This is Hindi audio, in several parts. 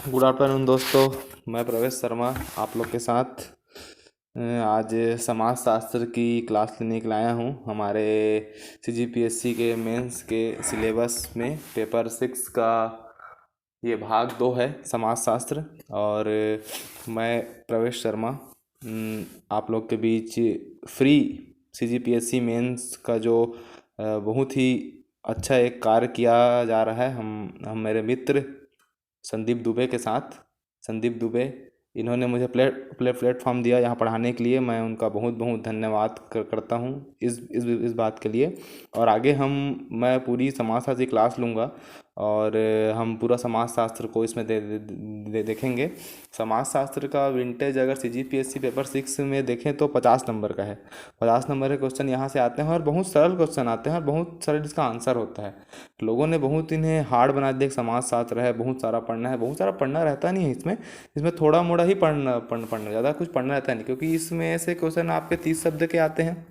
गुड आफ्टरनून दोस्तों। मैं प्रवेश शर्मा आप लोग के साथ आज समाजशास्त्र की क्लास लेने के लिए आया हूँ। हमारे सीजीपीएससी के मेंस के सिलेबस में पेपर 6 का ये भाग 2 है समाजशास्त्र। और मैं प्रवेश शर्मा आप लोग के बीच फ्री सीजीपीएससी मेंस का जो बहुत ही अच्छा एक कार्य किया जा रहा है, हम मेरे मित्र संदीप दुबे के साथ। संदीप दुबे इन्होंने मुझे प्लेटफॉर्म दिया यहाँ पढ़ाने के लिए। मैं उनका बहुत बहुत धन्यवाद करता हूँ इस बात के लिए। और आगे मैं पूरी समाजशास्त्र की क्लास लूँगा और हम पूरा समाजशास्त्र को इसमें देखेंगे। समाजशास्त्र का विंटेज अगर सीजीपीएससी पेपर 6 में देखें तो 50 नंबर का है। 50 नंबर के क्वेश्चन यहाँ से आते हैं और बहुत सरल क्वेश्चन आते हैं और बहुत सरल इसका आंसर होता है। लोगों ने बहुत इन्हें हार्ड बना दिया। समाजशास्त्र है, बहुत सारा पढ़ना है। बहुत सारा पढ़ना रहता नहीं है इसमें थोड़ा मोड़ा ही पढ़ना ज़्यादा कुछ पढ़ना रहता नहीं, क्योंकि इसमें से क्वेश्चन आपके 30 शब्द के आते हैं,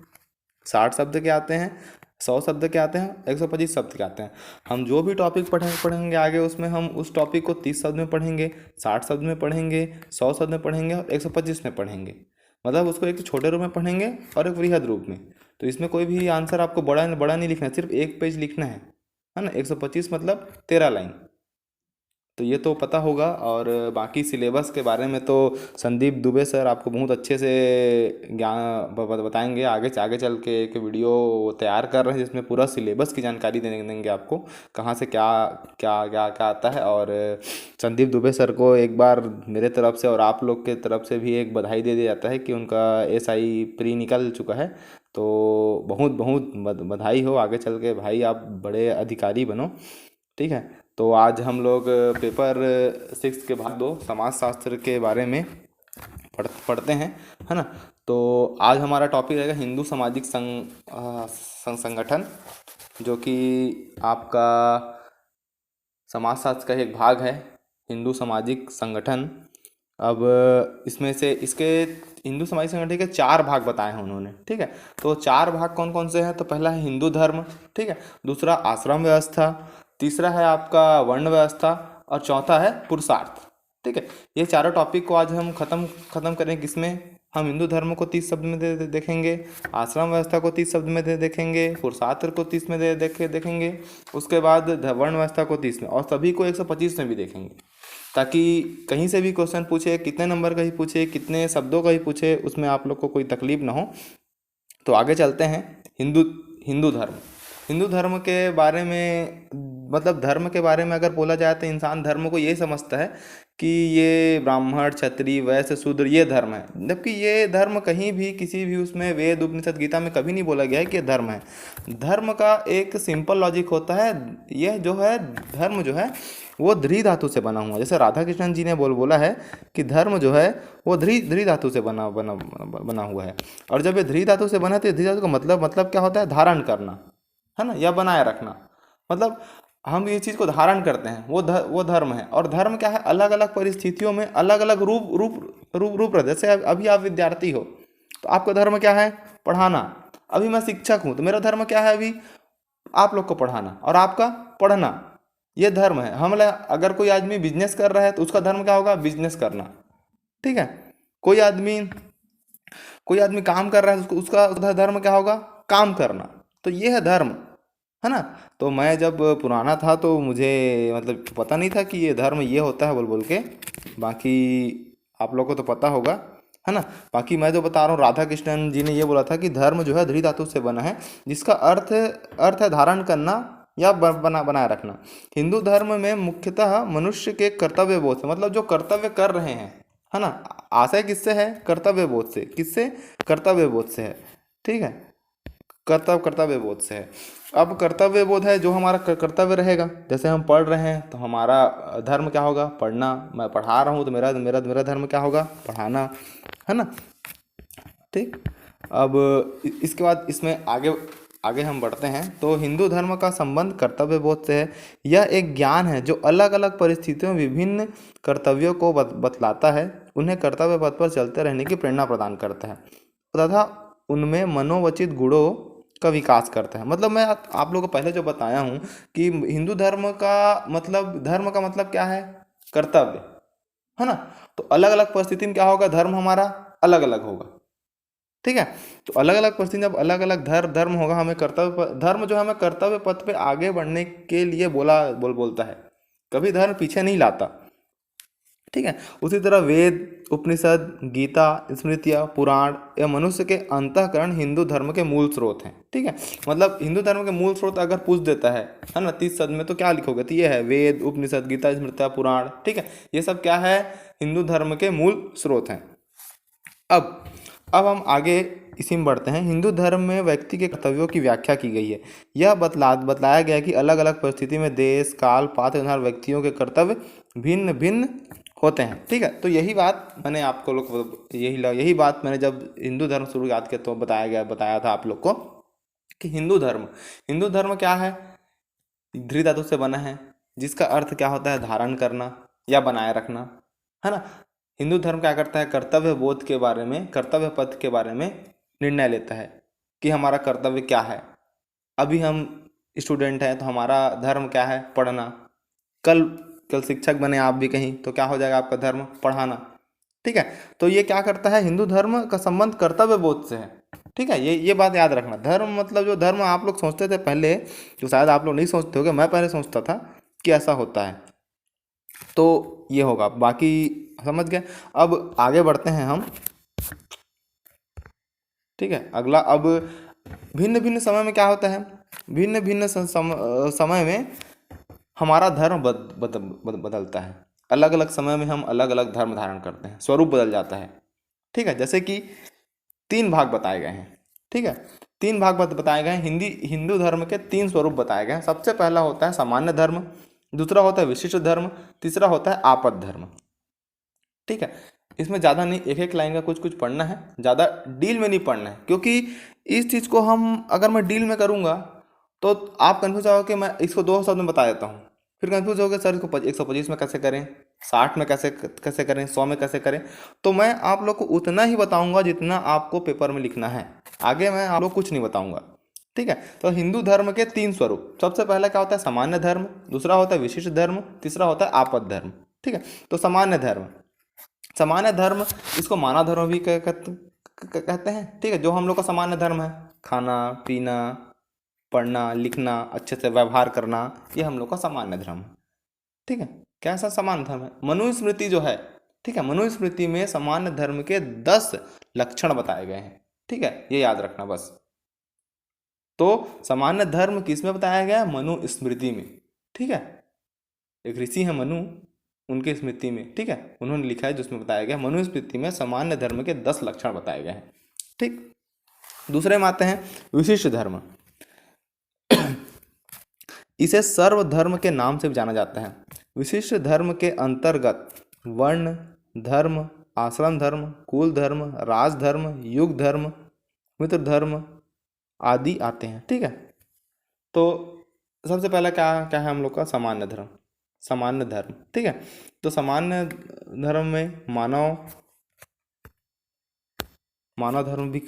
60 शब्द के आते हैं, 100 शब्द के आते हैं, 125 शब्द के आते हैं। हम जो भी टॉपिक पढ़ेंगे आगे, उसमें हम उस टॉपिक को 30 शब्द में पढ़ेंगे, 60 शब्द में पढ़ेंगे, 100 शब्द में पढ़ेंगे और 125 में पढ़ेंगे। मतलब उसको एक तो छोटे रूप में पढ़ेंगे और एक वृहद रूप में। तो इसमें कोई भी आंसर आपको बड़ा नहीं लिखना है, सिर्फ एक पेज लिखना है ना। 125 मतलब 13 लाइन। तो ये तो पता होगा। और बाकी सिलेबस के बारे में तो संदीप दुबे सर आपको बहुत अच्छे से ज्ञान बताएंगे। आगे चल के एक वीडियो तैयार कर रहे हैं जिसमें पूरा सिलेबस की जानकारी देंगे आपको, कहाँ से क्या क्या क्या क्या आता है। और संदीप दुबे सर को एक बार मेरे तरफ से और आप लोग के तरफ से भी एक बधाई दे दिया जाता है कि उनका एसआई प्री निकल चुका है। तो बहुत बहुत बधाई हो। आगे चल के भाई आप बड़े अधिकारी बनो, ठीक है। तो आज हम लोग पेपर 6 के भाग 2 समाजशास्त्र के बारे में पढ़ते हैं, है ना। तो आज हमारा टॉपिक रहेगा हिंदू सामाजिक संगठन, जो कि आपका समाजशास्त्र का एक भाग है, हिंदू सामाजिक संगठन। अब इसमें से इसके हिंदू सामाजिक संगठन के 4 भाग बताए हैं उन्होंने, ठीक है। तो 4 भाग कौन कौन से हैं? तो पहला है हिंदू धर्म, ठीक है। दूसरा आश्रम व्यवस्था, तीसरा है आपका वर्ण व्यवस्था और चौथा है पुरुषार्थ, ठीक है। ये चारों टॉपिक को आज हम खत्म करें। किसमें? हम हिंदू धर्म को 30 शब्द में देखेंगे, आश्रम व्यवस्था को 30 शब्द में देखेंगे, पुरुषार्थ को 30 में देखेंगे, उसके बाद वर्ण व्यवस्था को 30 में, और सभी को 125 में भी देखेंगे, ताकि कहीं से भी क्वेश्चन पूछे, कितने नंबर का ही पूछे, कितने शब्दों का ही पूछे, उसमें आप लोग को कोई तकलीफ ना हो। तो आगे चलते हैं। हिंदू धर्म। हिंदू धर्म के बारे में, मतलब धर्म के बारे में अगर बोला जाए तो इंसान धर्म को ये समझता है कि ये ब्राह्मण क्षत्रिय वैश्य शूद्र ये धर्म है, जबकि ये धर्म कहीं भी किसी भी उसमें वेद उपनिषद गीता में कभी नहीं बोला गया है कि ये धर्म है। धर्म का एक सिंपल लॉजिक होता है। यह जो है धर्म जो है वो ध्री धातु से बना हुआ, जैसे राधा कृष्णन जी ने बोला है कि धर्म जो है वो ध्री धातु से बना हुआ है। और जब ये ध्री धातु से बना है तो ध्री धातु का मतलब क्या होता है? धारण करना, है ना, या बनाए रखना। मतलब हम ये चीज़ को धारण करते हैं, वो धर्म है। और धर्म क्या है? अलग अलग परिस्थितियों में अलग अलग रूप रहते हैं। जैसे अभी आप विद्यार्थी हो तो आपका धर्म क्या है? पढ़ाना। अभी मैं शिक्षक हूँ तो मेरा धर्म क्या है? अभी आप लोग को पढ़ाना। और आपका पढ़ना, ये धर्म है। अगर कोई आदमी बिजनेस कर रहा है तो उसका धर्म क्या होगा? बिजनेस करना, ठीक है। कोई आदमी काम कर रहा है, उसका धर्म क्या होगा? काम करना। तो ये है धर्म, है ना। तो मैं जब पुराना था तो मुझे मतलब पता नहीं था कि ये धर्म ये होता है बोल के। बाकी आप लोग को तो पता होगा, है ना। बाकी मैं जो बता रहा हूँ, राधा कृष्णन जी ने ये बोला था कि धर्म जो है ध्री धातु से बना है, जिसका अर्थ है धारण करना या बनाए रखना। हिंदू धर्म में मुख्यतः मनुष्य के कर्तव्य बोध से, मतलब जो कर्तव्य कर रहे हैं, है ना। आशय किससे है? कर्तव्य बोध से। किससे? कर्तव्य बोध से है, ठीक है। कर्तव्य बोध से है। अब कर्तव्य बोध है, जो हमारा कर्तव्य रहेगा। जैसे हम पढ़ रहे हैं तो हमारा धर्म क्या होगा? पढ़ना। मैं पढ़ा रहा हूँ तो मेरा धर्म क्या होगा? पढ़ाना, है ना, ठीक। अब इसके बाद इसमें आगे हम बढ़ते हैं। तो हिंदू धर्म का संबंध कर्तव्य बोध से है। यह एक ज्ञान है जो अलग अलग परिस्थितियों में विभिन्न कर्तव्यों को बतलाता है, उन्हें कर्तव्य पथ पर चलते रहने की प्रेरणा प्रदान करता है तथा उनमें मनोवचित गुणों का विकास करता है। मतलब मैं आप लोगों को पहले जो बताया हूँ कि हिंदू धर्म का मतलब क्या है? कर्तव्य। है ना। तो अलग अलग परिस्थिति में क्या होगा, धर्म हमारा अलग अलग होगा। ठीक है, तो अलग अलग परिस्थिति जब अलग अलग धर्म होगा, हमें धर्म जो है हमें कर्तव्य पथ पे आगे बढ़ने के लिए बोलता है, कभी धर्म पीछे नहीं लाता। ठीक है, उसी तरह वेद, उपनिषद, गीता, स्मृतियाँ, पुराण या मनुष्य के अंतःकरण हिंदू धर्म के मूल स्रोत हैं। ठीक है, मतलब हिंदू धर्म के मूल स्रोत अगर पूछ देता है ना 30 सद में, तो क्या लिखोगे, तो ये है वेद, उपनिषद, गीता, स्मृतियाँ, पुराण। ठीक है, ये सब क्या है, हिंदू धर्म के मूल स्रोत हैं। अब हम आगे इसी में बढ़ते हैं। हिंदू धर्म में व्यक्ति के कर्तव्यों की व्याख्या की गई है। यह बतलाया गया कि अलग अलग परिस्थिति में देश, काल, पात्र अनुसार व्यक्तियों के कर्तव्य भिन्न भिन्न होते हैं। ठीक है, तो यही बात मैंने आपको यही बात मैंने जब हिंदू धर्म शुरुआत किया तो बताया था आप लोग को कि हिंदू धर्म क्या है, धृ धातु से बना है, जिसका अर्थ क्या होता है, धारण करना या बनाए रखना, है ना। हिंदू धर्म क्या करता है, कर्तव्य बोध के बारे में, कर्तव्य पथ के बारे में निर्णय लेता है कि हमारा कर्तव्य क्या है। अभी हम स्टूडेंट हैं तो हमारा धर्म क्या है, पढ़ना। कल शिक्षक बने आप भी कहीं, तो क्या हो जाएगा आपका धर्म, पढ़ाना। ठीक है, तो ये क्या करता है, हिंदू धर्म का संबंध कर्तव्य बोध से है। ठीक है, ये बात याद रखना। धर्म मतलब जो धर्म आप लोग सोचते थे पहले, जो शायद आप लोग नहीं सोचते होगे, मैं पहले सोचता था कि ऐसा होता है, तो ये होगा, बाकी समझ गए। अब आगे बढ़ते हैं हम। ठीक है, अगला, अब भिन्न भिन्न समय में क्या होता है, भिन्न भिन्न समय में हमारा धर्म बदलता है। अलग अलग समय में हम अलग अलग धर्म धारण करते हैं, स्वरूप बदल जाता है। ठीक है, जैसे कि 3 भाग बताए गए हैं। ठीक है, 3 भाग बताए गए हैं। हिंदू धर्म के 3 स्वरूप बताए गए हैं। सबसे पहला होता है सामान्य धर्म, दूसरा होता है विशिष्ट धर्म, तीसरा होता है आपद धर्म। ठीक है, इसमें ज़्यादा नहीं, एक एक लाइन का कुछ कुछ पढ़ना है, ज़्यादा डील में नहीं पढ़ना है, क्योंकि इस चीज़ को अगर मैं डील में करूँगा तो आप कन्फ्यूज आओगे कि मैं इसको 2 शब्द में बता देता हूँ, फिर कन्फ्यूज हो गए सर इसको 125 में कैसे करें, 60 में कैसे करें, 100 में कैसे करें। तो मैं आप लोग को उतना ही बताऊँगा जितना आपको पेपर में लिखना है, आगे मैं आप लोग कुछ नहीं बताऊँगा। ठीक है, तो हिंदू धर्म के 3 स्वरूप। सबसे पहला क्या होता है, सामान्य धर्म, दूसरा होता है विशिष्ट धर्म, तीसरा होता है आपद धर्म। ठीक है, तो सामान्य धर्म, इसको मानव धर्म भी कहते हैं। ठीक है, जो हम लोग का सामान्य धर्म है, खाना पीना, पढ़ना लिखना, अच्छे से व्यवहार करना, ये हम लोग का सामान्य धर्म है। ठीक है, कैसा सामान्य धर्म है, मनुस्मृति जो है। ठीक है, मनुस्मृति में सामान्य धर्म के 10 लक्षण बताए गए हैं। ठीक है, ये याद रखना बस। तो सामान्य धर्म किस में बताया गया है, मनुस्मृति में। ठीक है, एक ऋषि है मनु, उनकी स्मृति में। ठीक है, उन्होंने लिखा है जिसमें बताया गया, मनुस्मृति में सामान्य धर्म के 10 लक्षण बताए गए हैं। ठीक, दूसरे में आते हैं विशिष्ट धर्म। इसे सर्वधर्म के नाम से जाना जाता है। विशिष्ट धर्म के अंतर्गत वर्ण धर्म, आश्रम धर्म, कुल धर्म, राजधर्म, युग धर्म, मित्र धर्म आदि आते हैं। ठीक है, तो सबसे पहला क्या है हम लोग का, सामान्य धर्म। ठीक है, तो सामान्य धर्म में मानव धर्म भी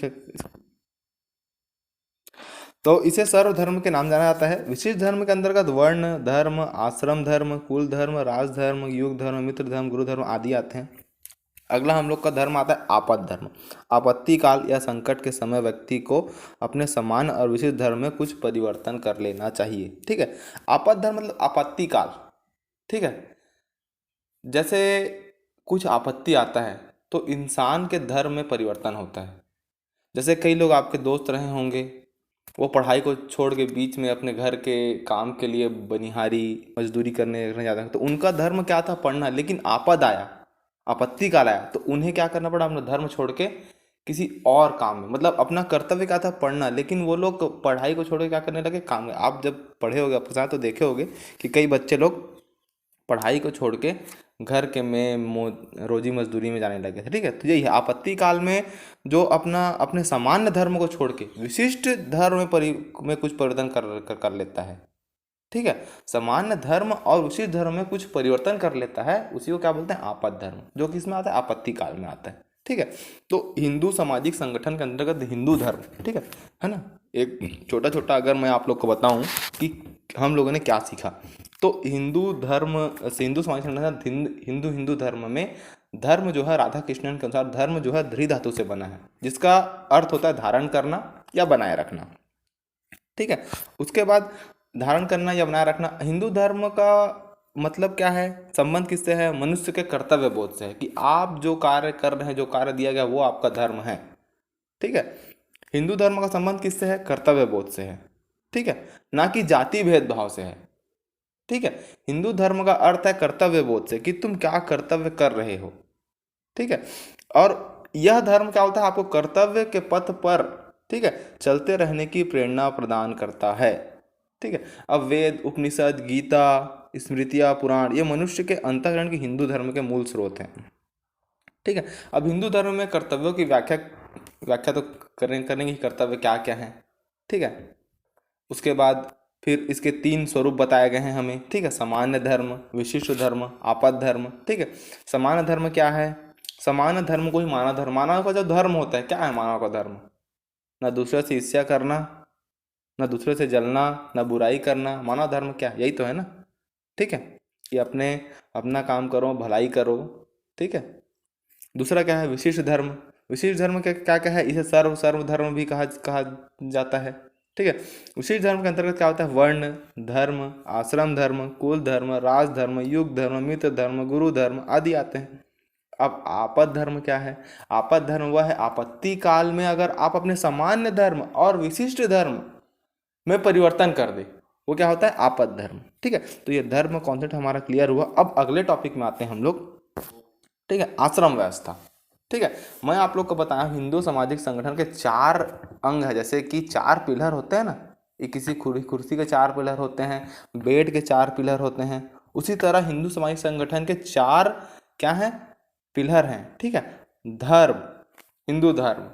तो इसे सर्वधर्म के नाम जाना जाता है। विशिष्ट धर्म के अंतर्गत वर्ण धर्म, आश्रम धर्म, कुल धर्म, राजधर्म, युग धर्म, मित्र धर्म, गुरु धर्म आदि आते हैं। अगला हम लोग का धर्म आता है आपद धर्म। आपत्ति काल या संकट के समय व्यक्ति को अपने सामान्य और विशिष्ट धर्म में कुछ परिवर्तन कर लेना चाहिए। ठीक है, आपद धर्म मतलब आपत्ति काल। ठीक है, जैसे कुछ आपत्ति आता है तो इंसान के धर्म में परिवर्तन होता है। जैसे कई लोग आपके दोस्त रहे होंगे, वो पढ़ाई को छोड़ के बीच में अपने घर के काम के लिए बनिहारी मजदूरी करने जाते हैं, तो उनका धर्म क्या था, पढ़ना। लेकिन आपत्ति काल आया तो उन्हें क्या करना पड़ा, अपना धर्म छोड़ के किसी और काम में, मतलब अपना कर्तव्य क्या था, पढ़ना, लेकिन वो लोग पढ़ाई को छोड़ के क्या करने लगे, काम में। आप जब पढ़े होगे आपके साथ तो देखे होगे कि कई बच्चे लोग पढ़ाई को छोड़ के घर के में रोजी मजदूरी में जाने लगे थे। ठीक है, तो यही है, आपत्ति काल में जो अपने सामान्य धर्म को छोड़ के विशिष्ट धर्म में कुछ परिवर्तन कर लेता है। ठीक है, सामान्य धर्म और विशिष्ट धर्म में कुछ परिवर्तन कर लेता है, उसी को क्या बोलते हैं, आपद धर्म, जो कि इसमें आता है आपत्ति काल में आता है। ठीक है, तो हिंदू सामाजिक संगठन के अंतर्गत हिंदू धर्म, ठीक है ना। एक छोटा छोटा अगर मैं आप लोग को बताऊं कि हम लोगों ने क्या सीखा। तो हिंदू धर्म से, हिंदू समाज संगठन हिंदू धर्म में धर्म जो है राधा कृष्णन के अनुसार धर्म जो है धृ धातु से बना है, जिसका अर्थ होता है धारण करना या बनाए रखना। ठीक है। उसके बाद धारण करना या बनाए रखना, हिंदू धर्म का मतलब क्या है, संबंध किससे है, मनुष्य के कर्तव्य बोध से है कि आप जो कार्य कर रहे हैं, जो कार्य दिया गया वो आपका धर्म है। ठीक है। हिंदू धर्म का संबंध किससे है, कर्तव्य बोध से है। ठीक है, ना कि जाति भेदभाव से है। ठीक है। हिंदू धर्म का अर्थ है कर्तव्य बोध से कि तुम क्या कर्तव्य कर रहे हो। ठीक है। और यह धर्म क्या होता है, आपको कर्तव्य के पथ पर, ठीक है, चलते रहने की प्रेरणा प्रदान करता है। ठीक है। अब वेद, उपनिषद, गीता, स्मृतियाँ, पुराण, ये मनुष्य के अंतःकरण की हिंदू धर्म के मूल स्रोत हैं। ठीक है। अब हिंदू धर्म में कर्तव्यों की व्याख्या व्याख्या तो करने की, कर्तव्य क्या क्या है। ठीक है। उसके बाद फिर इसके 3 स्वरूप बताए गए हैं हमें। ठीक है। सामान्य धर्म, विशिष्ट धर्म, आपद धर्म। ठीक है। सामान्य धर्म क्या है, सामान्य धर्म को ही मानव धर्म, मानव का जो धर्म होता है, क्या है मानव का धर्म, ना दूसरे से ईर्ष्या करना, ना दूसरे से जलना, ना बुराई करना। मानव धर्म क्या, यही तो है ना। ठीक है, कि अपना काम करो, भलाई करो। ठीक है। दूसरा क्या है, विशिष्ट धर्म। विशिष्ट धर्म क्या क्या क्या है, इसे सर्व धर्म भी कहा जाता है। ठीक है। विशिष्ट धर्म के अंतर्गत क्या होता है, वर्ण धर्म, आश्रम धर्म, कुल धर्म, राज धर्म, युग धर्म, मित्र धर्म, गुरु धर्म आदि आते हैं। अब आपद धर्म क्या है, आपद धर्म वह है आपत्ति काल में अगर आप अपने सामान्य धर्म और विशिष्ट धर्म में परिवर्तन कर दे, वो क्या होता है, आपद धर्म। ठीक है। तो ये धर्म कॉन्सेप्ट हमारा क्लियर हुआ। अब अगले टॉपिक में आते हैं हम लोग। ठीक है, आश्रम व्यवस्था। ठीक है। मैं आप लोग को बताया हिंदू सामाजिक संगठन के 4 अंग है, जैसे कि 4 पिलर होते हैं ना, ये किसी कुर्सी के 4 पिलर होते हैं, बेड के 4 पिलर होते हैं, उसी तरह हिंदू सामाजिक संगठन के 4 क्या हैं, पिलर हैं। ठीक है। धर्म, हिंदू धर्म,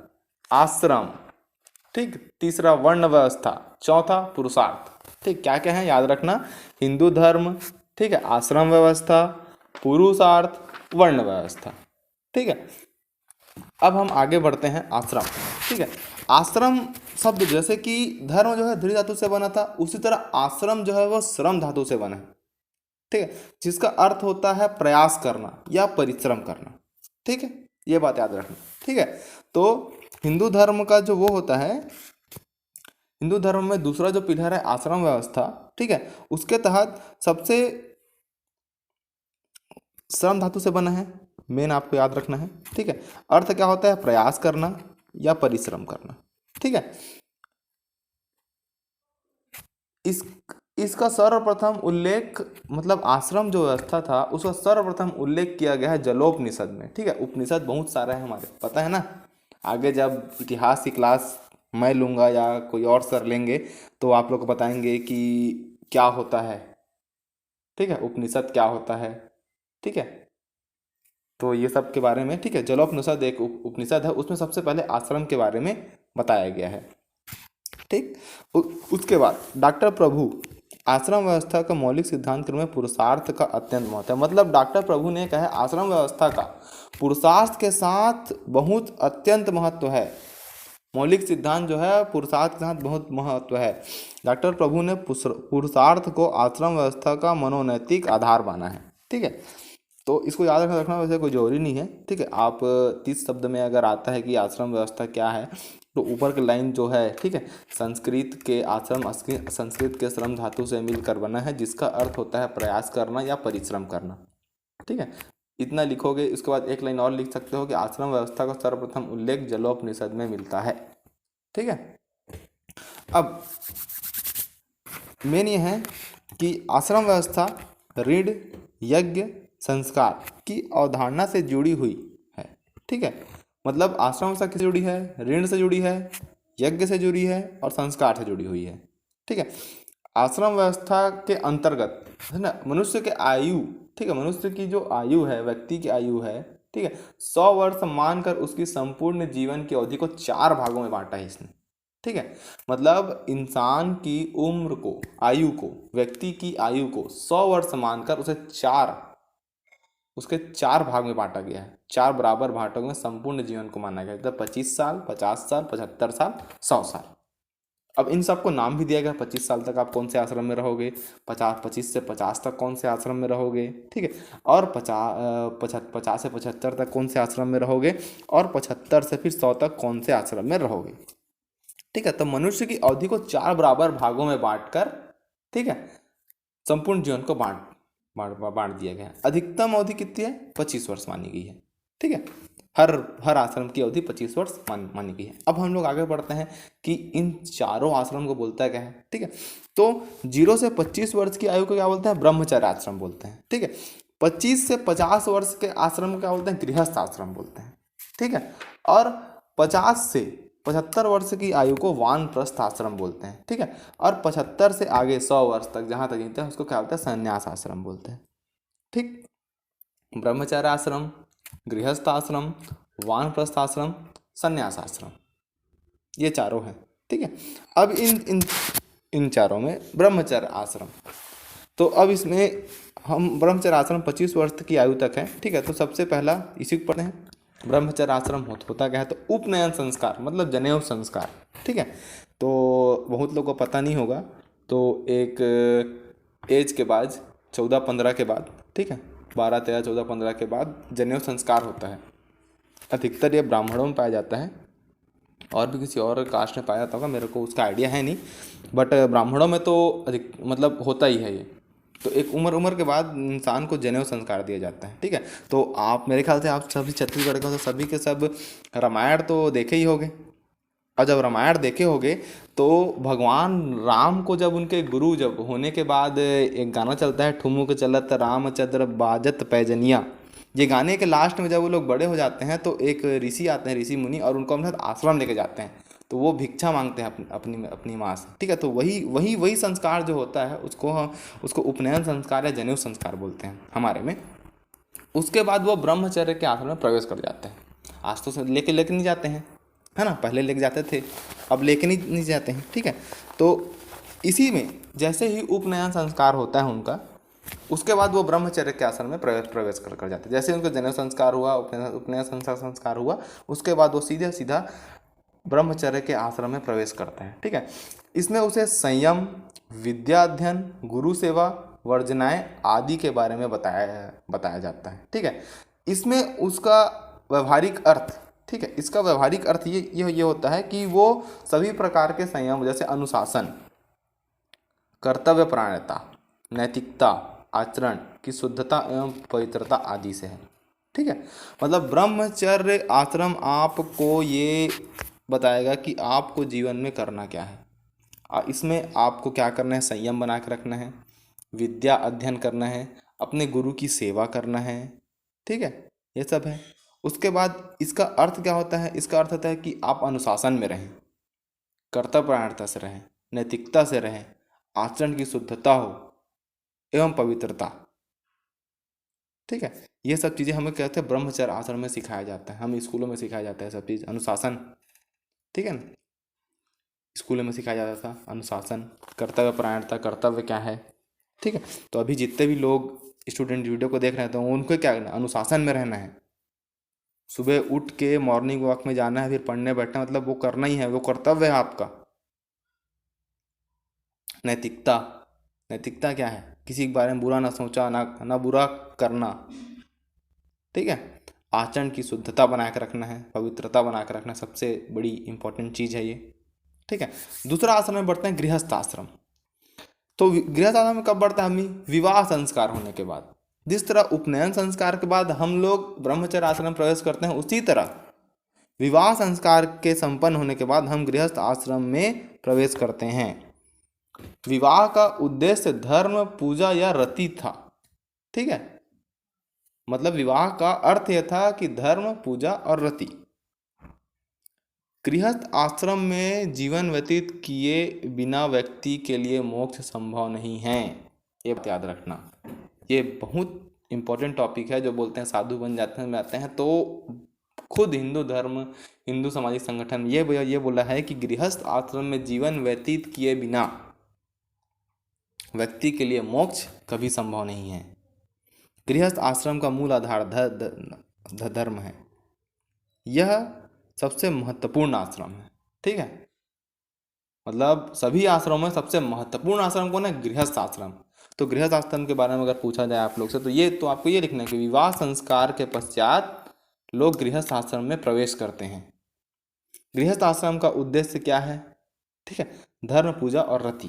आश्रम, ठीक, तीसरा वर्ण व्यवस्था, चौथा पुरुषार्थ। ठीक, क्या क्या है याद रखना, हिंदू धर्म, ठीक है, आश्रम व्यवस्था, पुरुषार्थ, वर्ण व्यवस्था। ठीक है। अब हम आगे बढ़ते हैं आश्रम। ठीक है। आश्रम शब्द, जैसे कि धर्म जो है धृ धातु से बना था, उसी तरह आश्रम जो है वह श्रम धातु से बना है। ठीक है, जिसका अर्थ होता है प्रयास करना या परिश्रम करना। ठीक है, ये बात याद रखना। ठीक है। तो हिंदू धर्म का जो वो होता है, हिंदू धर्म में दूसरा जो पिलर है आश्रम व्यवस्था, ठीक है, उसके तहत सबसे श्रम धातु से बना है, मेन आपको याद रखना है। ठीक है। अर्थ क्या होता है, प्रयास करना या परिश्रम करना। ठीक है। इस इसका सर्वप्रथम उल्लेख, मतलब आश्रम जो व्यवस्था था उसका सर्वप्रथम उल्लेख किया गया है जलोपनिषद में। ठीक है। उपनिषद बहुत सारे हैं हमारे, पता है ना। आगे जब इतिहास की क्लास मैं लूँगा या कोई और सर लेंगे तो आप लोग को बताएंगे कि क्या होता है। ठीक है, उपनिषद क्या होता है। ठीक है, तो ये सब के बारे में। ठीक है, जलोपनिषद एक उपनिषद है, उसमें सबसे पहले आश्रम के बारे में बताया गया है। ठीक। उसके बाद डॉक्टर प्रभु, आश्रम व्यवस्था का मौलिक सिद्धांत के रूप में पुरुषार्थ का अत्यंत महत्व है। मतलब डॉक्टर प्रभु ने कहा आश्रम व्यवस्था का पुरुषार्थ के साथ बहुत अत्यंत महत्व है। मौलिक सिद्धांत जो है पुरुषार्थ के साथ बहुत महत्व है। डॉक्टर प्रभु ने पुरुषार्थ को आश्रम व्यवस्था का मनोनैतिक आधार माना है। ठीक है, तो इसको याद रखना वैसे कोई जरूरी नहीं है। ठीक है, आप 30 शब्द में अगर आता है कि आश्रम व्यवस्था क्या है, तो ऊपर की लाइन जो है, ठीक है, संस्कृत के आश्रम संस्कृत के श्रम धातु से मिलकर बना है, जिसका अर्थ होता है प्रयास करना या परिश्रम करना। ठीक है, इतना लिखोगे। उसके बाद एक लाइन और लिख सकते हो कि आश्रम व्यवस्था का सर्वप्रथम उल्लेख जलोपनिषद में मिलता है। ठीक है। अब मेन ये है कि आश्रम व्यवस्था ऋण, यज्ञ, संस्कार की अवधारणा से जुड़ी हुई है। ठीक है, मतलब आश्रम व्यवस्था किससे जुड़ी है, ऋण से जुड़ी है, यज्ञ से जुड़ी है और संस्कार से जुड़ी हुई है। ठीक है। आश्रम व्यवस्था के अंतर्गत है ना, मनुष्य के आयु, ठीक है, मनुष्य की जो आयु है, व्यक्ति की आयु है, ठीक है, 100 वर्ष मानकर उसकी संपूर्ण जीवन की अवधि को 4 भागों में बांटा है इसने। ठीक है, मतलब इंसान की उम्र को, आयु को, व्यक्ति की आयु को 100 वर्ष मानकर उसे उसके 4 भाग में बांटा गया है। 4 बराबर भागों में संपूर्ण जीवन को माना गया है, मतलब 25 साल, 50 साल, 75 साल, 100 साल। अब इन सबको नाम भी दिया गया, 25 साल तक आप कौन से आश्रम में रहोगे, 25 से 50 तक कौन से आश्रम में रहोगे, ठीक है, और 50 से 75 तक कौन से आश्रम में रहोगे, और 75 से फिर 100 तक कौन से आश्रम में रहोगे। ठीक है, तो मनुष्य की अवधि को 4 बराबर भागों में बांटकर, ठीक है, संपूर्ण जीवन को बांट बांट बांट दिया गया है। अधिकतम अवधि कितनी है, 25 वर्ष मानी गई है। ठीक है, हर हर आश्रम की अवधि 25 वर्ष मानी गई है। अब हम लोग आगे बढ़ते हैं कि इन चारों आश्रम को बोलता क्या है। ठीक है, तो 0 से 25 वर्ष की आयु को क्या बोलते हैं, ब्रह्मचर्य आश्रम बोलते हैं। ठीक है, 25 से 50 वर्ष के आश्रम को क्या बोलते हैं, गृहस्थ आश्रम बोलते हैं। ठीक है, और 50 से 75 वर्ष की आयु को वानप्रस्थ आश्रम बोलते हैं। ठीक है, और 75 से आगे 100 वर्ष तक जहाँ तक जीते हैं उसको क्या बोलते हैं, संन्यास आश्रम बोलते हैं। ठीक, ब्रह्मचर्य आश्रम, गृहस्थ आश्रम, वानप्रस्थ आश्रम, संन्यास आश्रम, ये चारों हैं। ठीक है, अब इन इन इन चारों में ब्रह्मचर्य आश्रम, तो अब इसमें हम ब्रह्मचर्य आश्रम 25 वर्ष की आयु तक है। ठीक है, तो सबसे पहला इसी को पढ़ते हैं। ब्रह्मचर्य आश्रम होता क्या है, तो उपनयन संस्कार मतलब जनेऊ संस्कार। ठीक है, तो बहुत लोगों को पता नहीं होगा, तो एक एज के बाद 14-15 के बाद, ठीक है, 12-13-14-15 के बाद जनेऊ संस्कार होता है। अधिकतर ये ब्राह्मणों में पाया जाता है, और भी किसी और कास्ट में पाया जाता होगा, मेरे को उसका आइडिया है नहीं, बट ब्राह्मणों में तो अधिक मतलब होता ही है ये। तो एक उम्र के बाद इंसान को जनेऊ संस्कार दिया जाता है। ठीक है, तो आप मेरे ख्याल से आप सभी छत्तीसगढ़ के, तो सभी के सब रामायण तो देखे ही होंगे, और जब रामायण देखे होंगे तो भगवान राम को जब उनके गुरु जब होने के बाद एक गाना चलता है, ठुमुक चलत रामचंद्र बाजत पैजनिया। ये गाने के लास्ट में जब वो लोग बड़े हो जाते हैं तो एक ऋषि आते हैं, ऋषि मुनि, और उनको अपने साथ आश्रम लेके जाते हैं, तो वो भिक्षा मांगते हैं अपनी माँ से। ठीक है, तो वही संस्कार जो होता है उसको उपनयन संस्कार या जनेऊ संस्कार बोलते हैं हमारे में। उसके बाद वो ब्रह्मचर्य के आश्रम में प्रवेश कर जाते हैं। आज तो लेके नहीं जाते हैं, है ना, पहले लेके जाते थे, अब लेके नहीं जाते हैं। ठीक है, तो इसी में जैसे ही उपनयन संस्कार होता है उनका, उसके बाद वो ब्रह्मचर्य के आश्रम में प्रवेश कर जाते हैं। जैसे उनका जनेऊ संस्कार हुआ, उपनयन संस्कार हुआ, उसके बाद वो सीधा ब्रह्मचर्य के आश्रम में प्रवेश करते हैं। ठीक है, इसमें उसे संयम, विद्या अध्ययन, गुरु सेवा, वर्जनाएं आदि के बारे में बताया जाता है। ठीक है, इसमें उसका व्यवहारिक अर्थ, ठीक है, इसका व्यवहारिक अर्थ ये होता है कि वो सभी प्रकार के संयम जैसे अनुशासन, कर्तव्य परायणता, नैतिकता, आचरण की शुद्धता एवं पवित्रता आदि से है। ठीक है, मतलब ब्रह्मचर्य आश्रम आपको ये बताएगा कि आपको जीवन में करना क्या है। इसमें आपको क्या करना है, संयम बना के रखना है, विद्या अध्ययन करना है, अपने गुरु की सेवा करना है। ठीक है, ये सब है। उसके बाद इसका अर्थ क्या होता है, इसका अर्थ होता है कि आप अनुशासन में रहें, कर्तव्यपरायणता से रहें, नैतिकता से रहें, आचरण की शुद्धता हो एवं पवित्रता। ठीक है, ये सब चीज़ें हमें कहते हैं ब्रह्मचर्य आश्रम में सिखाया जाता है, हम स्कूलों में सिखाया जाता है सब चीज़, अनुशासन। ठीक है ना, स्कूलों में सिखाया जाता था अनुशासन, कर्तव्यपरायणता, कर्तव्य क्या है। ठीक है, तो अभी जितने भी लोग स्टूडेंट वीडियो को देख रहे हैं तो उनको क्या करना है, अनुशासन में रहना है। सुबह उठ के मॉर्निंग वॉक में जाना है, फिर पढ़ने बैठना, मतलब वो करना ही है, वो कर्तव्य है आपका। नैतिकता, नैतिकता क्या है, किसी के बारे में बुरा ना सोचा, ना बुरा करना। ठीक है, आचरण की शुद्धता बना के रखना है, पवित्रता बना के रखना, सबसे बड़ी इंपॉर्टेंट चीज़ है ये। ठीक है, दूसरा आश्रम में बढ़ते हैं गृहस्थ आश्रम। तो गृहस्थ आश्रम में कब बढ़ता है, हम विवाह संस्कार होने के बाद। जिस तरह उपनयन संस्कार के बाद हम लोग ब्रह्मचर्य आश्रम में प्रवेश करते हैं, उसी तरह विवाह संस्कार के संपन्न होने के बाद हम गृहस्थ आश्रम में प्रवेश करते हैं। विवाह का उद्देश्य धर्म, पूजा या रति था। ठीक है, मतलब विवाह का अर्थ यह था कि धर्म, पूजा और रति। गृहस्थ आश्रम में जीवन व्यतीत किए बिना व्यक्ति के लिए मोक्ष संभव नहीं है, ये बात याद रखना। ये बहुत इंपॉर्टेंट टॉपिक है। जो बोलते हैं साधु बन जाते हैं तो खुद हिंदू धर्म, हिंदू सामाजिक संगठन ये बोला है कि गृहस्थ आश्रम में जीवन व्यतीत किए बिना व्यक्ति के लिए मोक्ष कभी संभव नहीं है। गृहस्थ आश्रम का मूल आधार धर्म है। यह सबसे महत्वपूर्ण आश्रम है। ठीक है, मतलब सभी आश्रमों में सबसे महत्वपूर्ण आश्रम कौन है? गृहस्थ आश्रम। तो गृहस्थ आश्रम के बारे में अगर पूछा जाए आप लोग से, तो ये तो आपको ये लिखना है कि विवाह संस्कार के पश्चात लोग गृहस्थ आश्रम में प्रवेश करते हैं। गृहस्थ आश्रम का उद्देश्य क्या है? ठीक है, धर्म, पूजा और रति।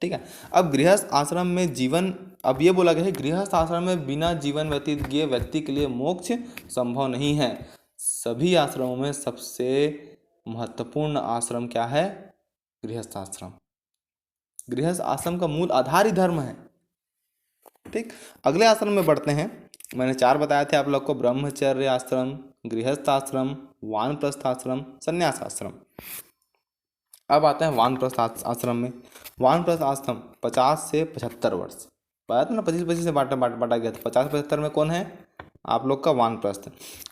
ठीक है। अब गृहस्थ आश्रम में जीवन, अब ये बोला गया है गृहस्थ आश्रम में बिना जीवन व्यतीत किए व्यक्ति के लिए मोक्ष संभव नहीं है। सभी आश्रमों में सबसे महत्वपूर्ण आश्रम क्या है? गृहस्थ आश्रम। गृहस्थ आश्रम का मूल आधार ही धर्म है। ठीक, अगले आश्रम में बढ़ते हैं। मैंने 4 बताए थे आप लोग को, ब्रह्मचर्य आश्रम, गृहस्थ आश्रम, वानप्रस्थ आश्रम, संन्यास आश्रम। अब आते हैं वानप्रस्थ आश्रम में। वानप्रस्थ आश्रम 50 से 75 वर्ष, बताया था ना 25-25 से बांटा गया था। 50-75 में कौन है? आप लोग का वानप्रस्थ।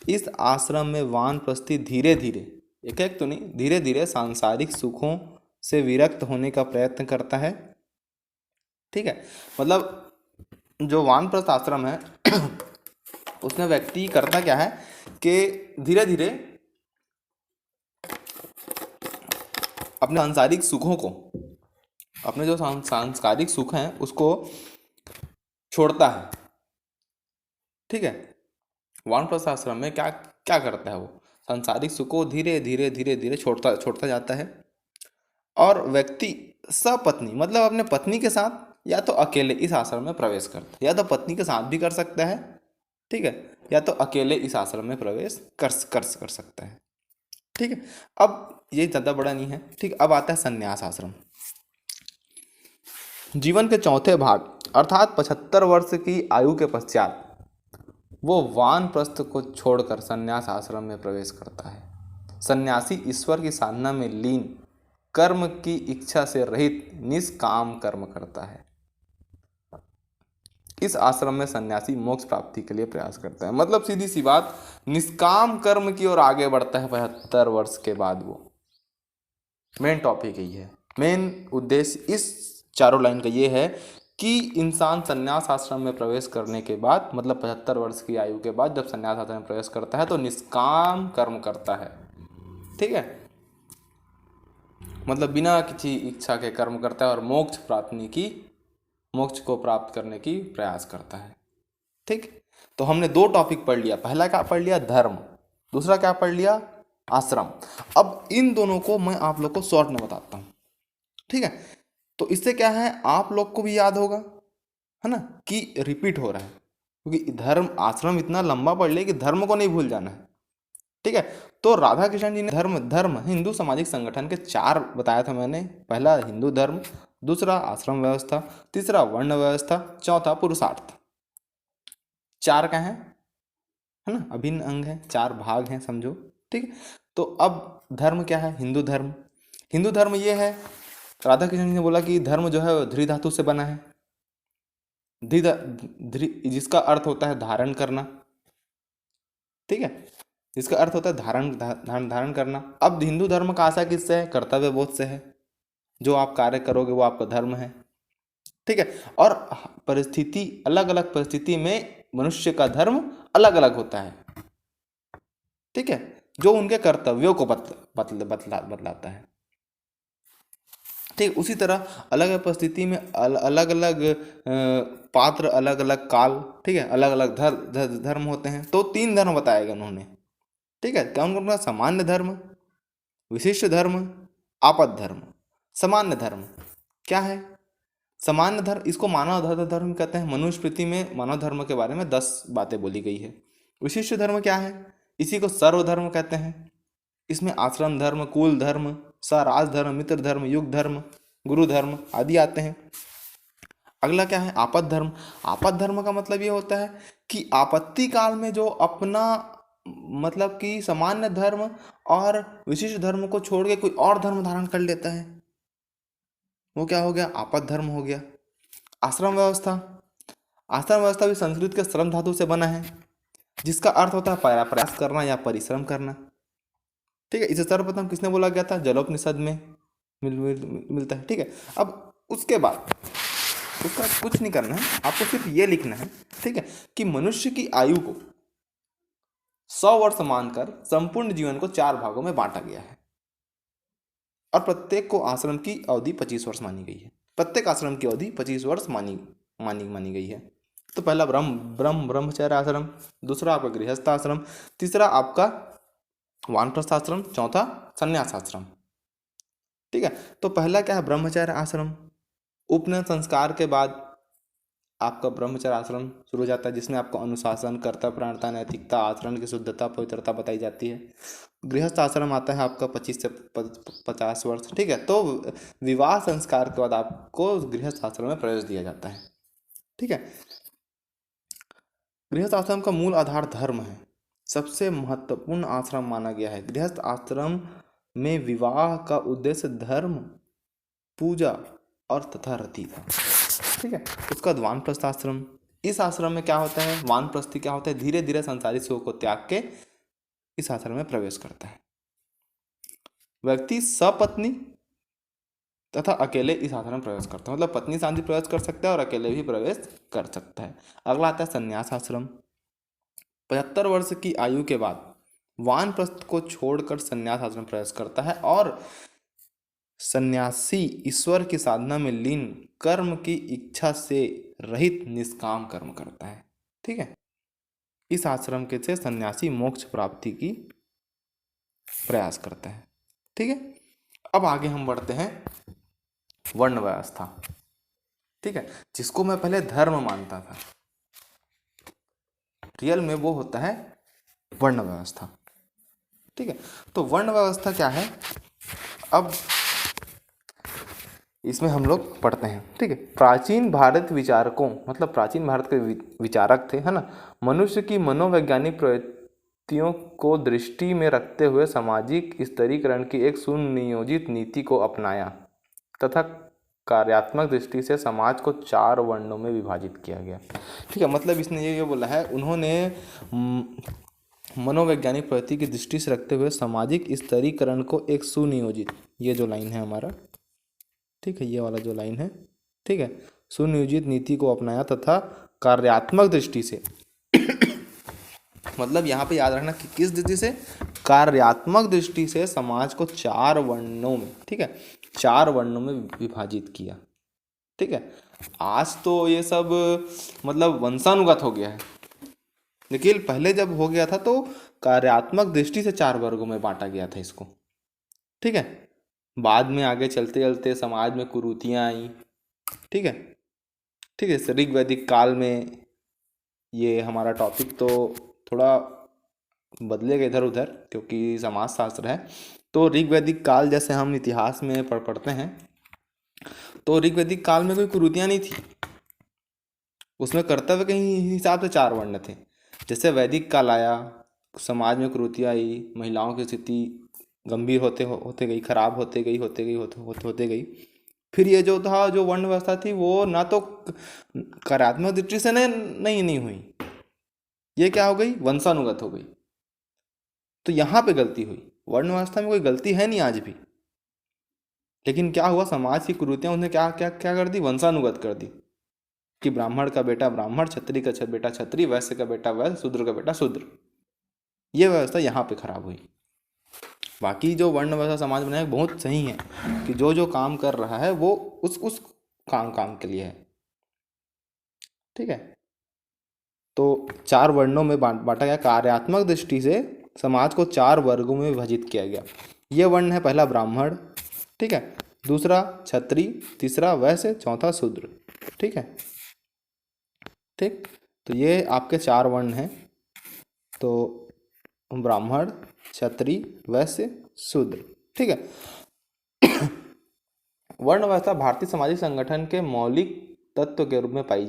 इस आश्रम में वानप्रस्थी धीरे धीरे, एक एक तो नहीं, धीरे धीरे सांसारिक सुखों से विरक्त होने का प्रयत्न करता है। ठीक है, मतलब जो वानप्रस्थ आश्रम है उसमें व्यक्ति करता क्या है कि धीरे धीरे अपने सांसारिक सुखों को, अपने जो सांसारिक सुख हैं उसको छोड़ता है। ठीक है, वानप्रस्थ आश्रम में क्या क्या करता है? वो सांसारिक सुख को धीरे धीरे धीरे धीरे छोड़ता जाता है। और व्यक्ति सपत्नी, मतलब अपने पत्नी के साथ या तो अकेले इस आश्रम में प्रवेश करता है, या तो पत्नी के साथ भी कर सकता है, ठीक है, या तो अकेले इस आश्रम में प्रवेश कर सकता है। ठीक है, अब ये ज़्यादा बड़ा नहीं है। ठीक, अब आता है संन्यास आश्रम। जीवन के चौथे भाग अर्थात 75 वर्ष की आयु के पश्चात वो वानप्रस्थ को छोड़कर संन्यास आश्रम में प्रवेश करता है। सन्यासी ईश्वर की साधना में लीन, कर्म की इच्छा से रहित निष्काम कर्म करता है। इस आश्रम में सन्यासी मोक्ष प्राप्ति के लिए प्रयास करता है। मतलब सीधी सी बात, निष्काम कर्म की ओर आगे बढ़ता है 75 वर्ष के बाद। वो मेन टॉपिक यही है, मेन उद्देश्य इस चारों लाइन का ये है कि इंसान संन्यास आश्रम में प्रवेश करने के बाद, मतलब 75 वर्ष की आयु के बाद जब संन्यास आश्रम में प्रवेश करता है तो निष्काम कर्म करता है। ठीक है, मतलब बिना किसी इच्छा के कर्म करता है और मोक्ष को प्राप्त करने की प्रयास करता है। ठीक, तो हमने 2 टॉपिक पढ़ लिया। पहला क्या पढ़ लिया? धर्म। दूसरा क्या पढ़ लिया? आश्रम। अब इन दोनों को मैं आप लोग को शॉर्ट में बताता हूँ। ठीक है, तो इससे क्या है, आप लोग को भी याद होगा, है ना, कि रिपीट हो रहा है, क्योंकि धर्म आश्रम इतना लंबा पढ़ लिया कि धर्म को नहीं भूल जाना है। ठीक है, तो राधा कृष्ण जी ने धर्म हिंदू सामाजिक संगठन के 4 बताया था मैंने। पहला हिंदू धर्म, दूसरा आश्रम व्यवस्था, तीसरा वर्ण व्यवस्था, चौथा पुरुषार्थ। 4 का है ना, अभिन्न अंग है, 4 भाग हैं समझो। ठीक है, तो अब धर्म क्या है? हिंदू धर्म। हिंदू धर्म ये है, राधा कृष्ण जी ने बोला कि धर्म जो है धृ धातु से बना है, जिसका अर्थ होता है धारण करना। ठीक है, जिसका अर्थ होता है धारण करना। अब हिंदू धर्म का आशा किससे है? कर्तव्य बोध से है। जो आप कार्य करोगे वो आपका धर्म है। ठीक है, और परिस्थिति, अलग अलग परिस्थिति में मनुष्य का धर्म अलग अलग होता है। ठीक है, जो उनके कर्तव्यों को बतलाता है। ठीक, उसी तरह अलग अलग परिस्थिति में अलग अलग पात्र, अलग अलग काल, ठीक है, अलग अलग धर्म होते हैं। तो 3 धर्म बताएगा उन्होंने। ठीक है, कौन कौन सा? सामान्य धर्म, विशिष्ट धर्म, आपद धर्म। सामान्य धर्म क्या है? सामान्य धर्म, इसको मानव धर्म कहते हैं। मनुस्मृति में मानव धर्म के बारे में 10 बातें बोली गई है। विशिष्ट धर्म क्या है? इसी को सर्वधर्म कहते हैं। इसमें आश्रम धर्म, कुल धर्म, स्वराज धर्म, मित्र धर्म, युग धर्म, गुरु धर्म आदि आते हैं। अगला क्या है? आपद धर्म। आपद धर्म का मतलब ये होता है कि आपत्ति काल में जो अपना, मतलब कि सामान्य धर्म और विशिष्ट धर्म को छोड़ के कोई और धर्म धारण कर लेता है, वो क्या हो गया? आपद धर्म हो गया। आश्रम व्यवस्था। आश्रम व्यवस्था भी संस्कृत के श्रम धातु से बना है, जिसका अर्थ होता है प्रयास करना या परिश्रम करना। ठीक है, इसे सर्वप्रथम किसने बोला गया था? जलोपनिषद में मिलता है। ठीक है, अब उसके बाद उसका कुछ नहीं करना है, आपको सिर्फ ये लिखना है, ठीक है, कि मनुष्य की आयु को 100 वर्ष मानकर संपूर्ण जीवन को 4 भागों में बांटा गया है। और प्रत्येक को आश्रम की अवधि 25 वर्ष मानी गई है। प्रत्येक आश्रम की अवधि 25 वर्ष मानी गई है। तो पहला ब्रह्मचर्य आश्रम, दूसरा आपका गृहस्थ आश्रम, तीसरा आपका वानप्रस्थ आश्रम, चौथा संन्यास आश्रम। ठीक है, तो पहला क्या है, ब्रह्मचर्य आश्रम। उपनयन संस्कार के बाद आपका ब्रह्मचर्य आश्रम शुरू हो जाता है, जिसमें आपको अनुशासन, कर्तव्यपरायणता, नैतिकता, आचरण की शुद्धता, पवित्रता बताई जाती है। गृहस्थ आश्रम आता है आपका 25 से 50 वर्ष। ठीक है, तो विवाह संस्कार के बाद आपको गृहस्थ आश्रम में प्रवेश दिया जाता है। ठीक है, गृहस्थ आश्रम का मूल आधार धर्म है, सबसे महत्वपूर्ण आश्रम माना गया है। गृहस्थ आश्रम में विवाह का उद्देश्य धर्म, पूजा और तथा रति था। ठीक है, उसका बाद वानप्रस्थ आश्रम। इस आश्रम में क्या होता है, वानप्रस्थी क्या होता है, धीरे धीरे संसारी सुख को त्याग के इस आश्रम में प्रवेश करता है। व्यक्ति सपत्नी तथा अकेले इस आश्रम में प्रवेश करता है, मतलब पत्नी साथ भी प्रवेश कर सकता है और अकेले भी प्रवेश कर सकता है। अगला आता है संन्यास आश्रम। 75 वर्ष की आयु के बाद वानप्रस्थ को छोड़कर संन्यास आश्रम में प्रवेश करता है और सन्यासी ईश्वर की साधना में लीन, कर्म की इच्छा से रहित निष्काम कर्म करता है। ठीक है, इस आश्रम के से सन्यासी मोक्ष प्राप्ति की प्रयास करता है। ठीक है, अब आगे हम बढ़ते हैं वर्ण व्यवस्था। ठीक है, जिसको मैं पहले धर्म मानता था, रियल में वो होता है वर्ण व्यवस्था। ठीक है, तो वर्ण व्यवस्था क्या है, अब इसमें हम लोग पढ़ते हैं। ठीक है, प्राचीन भारत विचारकों, मतलब प्राचीन भारत के विचारक थे, है ना, मनुष्य की मनोवैज्ञानिक प्रवृत्तियों को दृष्टि में रखते हुए सामाजिक स्तरीकरण की एक सुनियोजित नीति को अपनाया तथा कार्यात्मक दृष्टि से समाज को 4 वर्णों में विभाजित किया गया। ठीक है, मतलब इसने ये बोला है, उन्होंने मनोवैज्ञानिक प्रवृत्ति की दृष्टि से रखते हुए सामाजिक स्तरीकरण को एक सुनियोजित, ये जो लाइन है हमारा, ठीक है, ये वाला जो लाइन है, ठीक है, सुनियोजित नीति को अपनाया तथा कार्यात्मक दृष्टि से मतलब यहाँ पे याद रखना कि किस दृष्टि से, कार्यात्मक दृष्टि से समाज को 4 वर्णों में, ठीक है, 4 वर्णों में विभाजित किया। ठीक है, आज तो ये सब मतलब वंशानुगत हो गया है, लेकिन पहले जब हो गया था तो कार्यात्मक दृष्टि से 4 वर्गों में बांटा गया था इसको। ठीक है, बाद में आगे चलते चलते समाज में कुरीतियाँ आई। ठीक है, ठीक है, ऋग वैदिक काल में ये हमारा टॉपिक तो थोड़ा बदलेगा इधर उधर, क्योंकि समाज शास्त्र है। तो ऋग वैदिक काल जैसे हम इतिहास में पढ़ते हैं, तो ऋग वैदिक काल में कोई कुरीतियाँ नहीं थी, उसमें कर्तव्य के हिसाब से 4 वर्ण थे। जैसे वैदिक काल आया, समाज में कुरीतियाँ आई, महिलाओं की स्थिति गंभीर होते गई, खराब होते गई। फिर ये जो था, जो वर्ण व्यवस्था थी, वो ना तो कार्यात्मक दृष्टि से नहीं हुई, ये क्या हो गई, वंशानुगत हो गई। तो यहाँ पे गलती हुई, वर्ण व्यवस्था में कोई गलती है नहीं आज भी, लेकिन क्या हुआ, समाज की कुरीतियाँ उन्हें क्या क्या क्या कर दी, वंशानुगत कर दी, कि ब्राह्मण का बेटा ब्राह्मण, क्षत्रिय का बेटा क्षत्रिय, वैश्य का बेटा वैश्य, शूद्र का बेटा शूद्र, ये व्यवस्था यहाँ पे खराब हुई। बाकी जो वर्ण व्यवस्था समाज बनाया बहुत सही है, कि जो जो काम कर रहा है वो उस काम के लिए है। ठीक है, तो 4 वर्णों में बांटा गया, कार्यात्मक दृष्टि से समाज को 4 वर्गों में विभाजित किया गया। ये वर्ण है, पहला ब्राह्मण, ठीक है, दूसरा क्षत्रिय, तीसरा वैश्य, चौथा शूद्र। ठीक है, ठीक, तो ये आपके 4 वर्ण हैं, तो ब्राह्मण, क्षत्रिय, वैश्य, शूद्र। ठीक है, वर्ण व्यवस्था भारतीय सामाजिक संगठन के मौलिक तत्व के रूप में पाई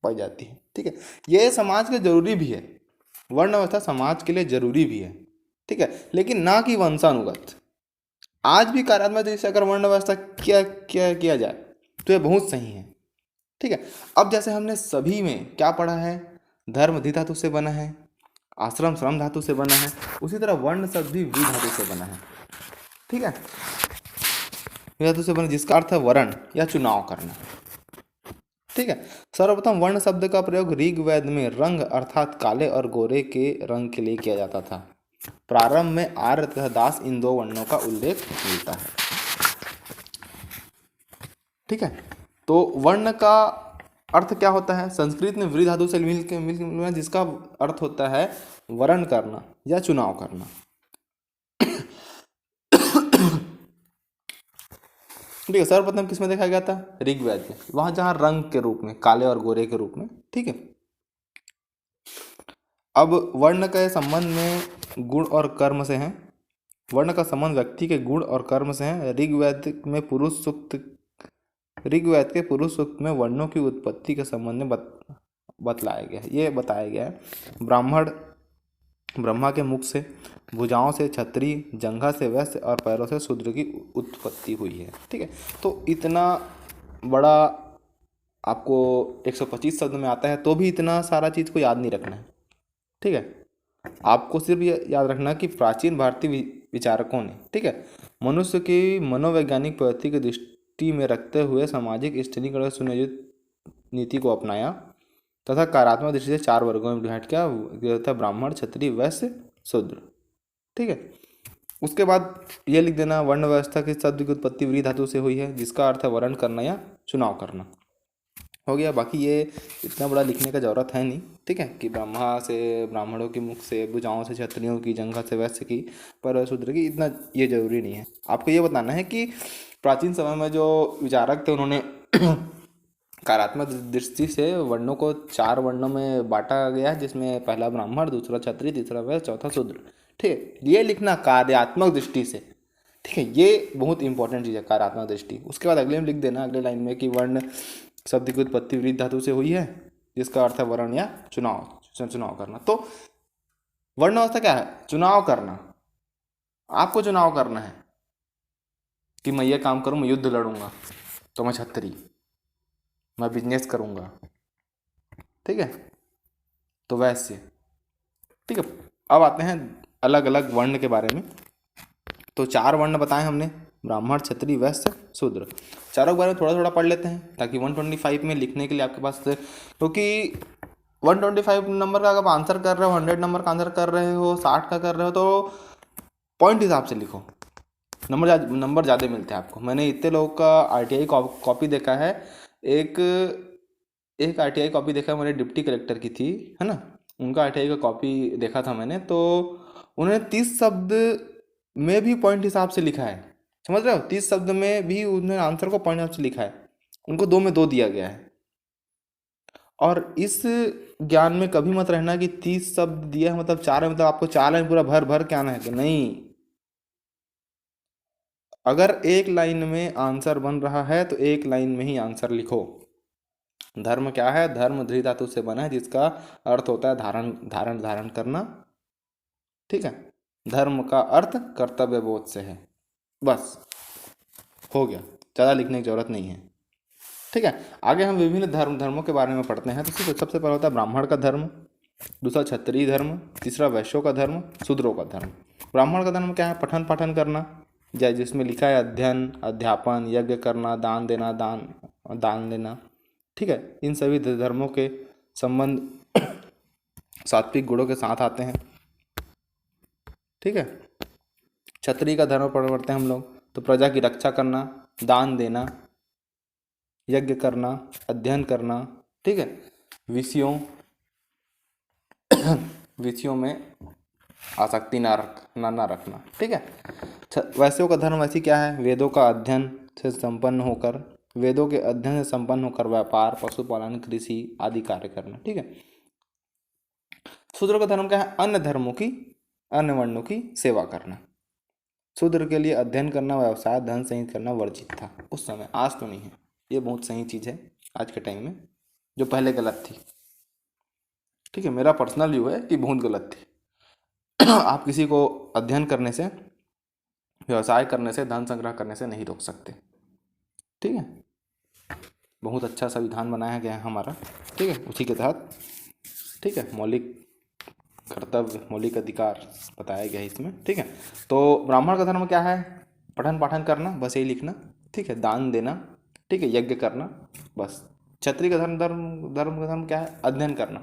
जाती है। ठीक है, ये समाज के जरूरी भी है, वर्ण व्यवस्था समाज के लिए जरूरी भी है। ठीक है, लेकिन ना कि वंशानुगत। आज भी कार्यात्मक दृष्टि से अगर वर्ण व्यवस्था किया जाए तो ये बहुत सही है। ठीक है, अब जैसे हमने सभी में क्या पढ़ा है, धर्म धी धातु से बना है, आश्रम श्रम धातु से बना है, उसी तरह वर्ण शब्द भी वी धातु से बना है। ठीक है, वी धातु से बना, जिसका अर्थ है वर्ण या चुनाव करना। ठीक है, सर्वप्रथम वर्ण शब्द का प्रयोग ऋग्वेद में रंग अर्थात काले और गोरे के रंग के लिए किया जाता था। प्रारंभ में आर्य तथा दास इन दो वर्णों का उल्लेख मिलता है। ठीक है, तो वर्ण का अर्थ क्या होता है? संस्कृत में व्री धातु से मिल जिसका अर्थ होता है वर्ण करना या चुनाव करना। ठीक है, सर्वप्रथम किसमें देखा गया था? ऋग्वेद में, वहां जहां रंग के रूप में, काले और गोरे के रूप में। ठीक है, अब वर्ण के संबंध में गुण और कर्म से है। वर्ण का संबंध व्यक्ति के गुण और कर्म से है। ऋग्वेद के पुरुष सूक्त में वर्णों की उत्पत्ति के संबंध में बतलाया गया है। ये बताया गया है, ब्रह्मा के मुख से, भुजाओं से क्षत्रिय, जंघा से वैश्य और पैरों से शूद्र की उत्पत्ति हुई है। ठीक है, तो इतना बड़ा आपको 125 शब्द में आता है, तो भी इतना सारा चीज़ को याद नहीं रखना है। ठीक है, आपको सिर्फ ये याद रखना कि प्राचीन भारतीय विचारकों ने, ठीक है, मनुष्य की मनोवैज्ञानिक प्रवृत्ति की दृष्टि में रखते हुए सामाजिक स्तरीकरण सुनियोजित नीति को अपनाया तथा कार्यात्मक दृष्टि से 4 वर्गों में डिवाइड किया, ब्राह्मण, क्षत्रिय, वैश्य, शूद्र। ठीक है, उसके बाद ये लिख देना, वर्ण व्यवस्था के शब्द की उत्पत्ति व्री धातु से हुई है, जिसका अर्थ है वर्ण करना या चुनाव करना। हो गया। बाकी ये इतना बड़ा लिखने का जरूरत है नहीं। ठीक है, कि ब्रह्मा से, ब्राह्मणों की मुख से, भुजाओं से क्षत्रियों की, जंघा से वैश्य की, पर शूद्र की, इतना ये जरूरी नहीं है। आपको ये बताना है कि प्राचीन समय में जो विचारक थे उन्होंने कार्यात्मक दृष्टि से वर्णों को 4 वर्णों में बांटा गया है, जिसमें पहला ब्राह्मण, दूसरा क्षत्रिय, तीसरा वैश्य, चौथा शूद्र। ठीक है, ये लिखना कार्यात्मक दृष्टि से। ठीक है, ये बहुत इंपॉर्टेंट चीज़ है, कार्यात्मक दृष्टि। उसके बाद अगले में लिख देना, अगले लाइन में, कि वर्ण शब्द की उत्पत्ति वृद्ध धातु से हुई है, जिसका अर्थ है वर्ण या चुनाव करना। तो वर्ण अवस्था क्या है? चुनाव करना। आपको चुनाव करना है कि मैं ये काम करूं, मैं युद्ध लड़ूंगा तो मैं क्षत्रिय, मैं बिजनेस करूंगा, ठीक है, तो वैश्य। ठीक है, अब आते हैं अलग अलग वर्ण के बारे में। तो 4 वर्ण बताए हमने, ब्राह्मण, क्षत्रिय, वैश्य, शूद्र। चारों के बारे में थोड़ा थोड़ा पढ़ लेते हैं, ताकि 125 में लिखने के लिए आपके पास, क्योंकि 125 नंबर का अगर आंसर कर रहे हो, 100 नंबर का आंसर कर रहे हो, 60 का कर रहे हो, तो पॉइंट हिसाब से लिखो, नंबर ज़्यादा मिलते हैं आपको। मैंने इतने लोगों का आरटीआई कॉपी देखा है। एक आरटीआई कॉपी देखा मैंने, डिप्टी कलेक्टर की थी, है ना, उनका आरटीआई का कॉपी देखा था मैंने, तो उन्होंने 30 शब्द में भी पॉइंट हिसाब से लिखा है। समझ रहे हो? 30 शब्द में भी उन्होंने आंसर को पॉइंट हिसाब से लिखा है। उनको 2 में 2 दिया गया है। और इस ज्ञान में कभी मत रहना कि 30 शब्द दिया है मतलब 4 है, मतलब आपको 4 लाइन पूरा भर भर के आना है, कि नहीं। अगर एक लाइन में आंसर बन रहा है तो एक लाइन में ही आंसर लिखो। धर्म क्या है? धर्म धृ धातु से बना है, जिसका अर्थ होता है धारण करना। ठीक है, धर्म का अर्थ कर्तव्य बोध से है। बस हो गया, ज़्यादा लिखने की जरूरत नहीं है। ठीक है, आगे हम विभिन्न धर्मों के बारे में पढ़ते हैं। तो सबसे पहला होता है ब्राह्मण का धर्म, दूसरा क्षत्रिय धर्म, तीसरा वैश्यों का धर्म, शूद्रों का धर्म। ब्राह्मण का धर्म क्या है? पठन पाठन करना, जिसमें लिखा है अध्ययन, अध्यापन, यज्ञ करना, दान देना, दान लेना। ठीक है, इन सभी धर्मों के संबंध सात्विक गुणों के साथ आते हैं। ठीक है, क्षत्रिय का धर्म पढ़ते हैं हम लोग, तो प्रजा की रक्षा करना, दान देना, यज्ञ करना, अध्ययन करना। ठीक है, विषयों में आसक्ति ना रखना। ठीक है, वैश्यों का धर्म वैसी क्या है? वेदों का अध्ययन से संपन्न होकर, वेदों के अध्ययन से संपन्न होकर व्यापार, पशुपालन, कृषि आदि कार्य करना। ठीक है, शूद्र का धर्म क्या है? अन्य वर्णों की सेवा करना। शूद्र के लिए अध्ययन करना, व्यवसाय, धन संचित करना वर्जित था उस समय, आज तो नहीं है। ये बहुत सही चीज़ है आज के टाइम में, जो पहले गलत थी। ठीक है, मेरा पर्सनल व्यू है कि बहुत गलत थी। आप किसी को अध्ययन करने से, व्यवसाय करने से, धन संग्रह करने से नहीं रोक सकते। ठीक है, बहुत अच्छा संविधान बनाया गया है हमारा। ठीक है, उसी के तहत, ठीक है, मौलिक कर्तव्य, मौलिक अधिकार बताया गया है इसमें। ठीक है, तो ब्राह्मण का धर्म क्या है? पठन पाठन करना, बस यही लिखना। ठीक है, दान देना, ठीक है, यज्ञ करना, बस। क्षत्रिय का धर्म क्या है? अध्ययन करना।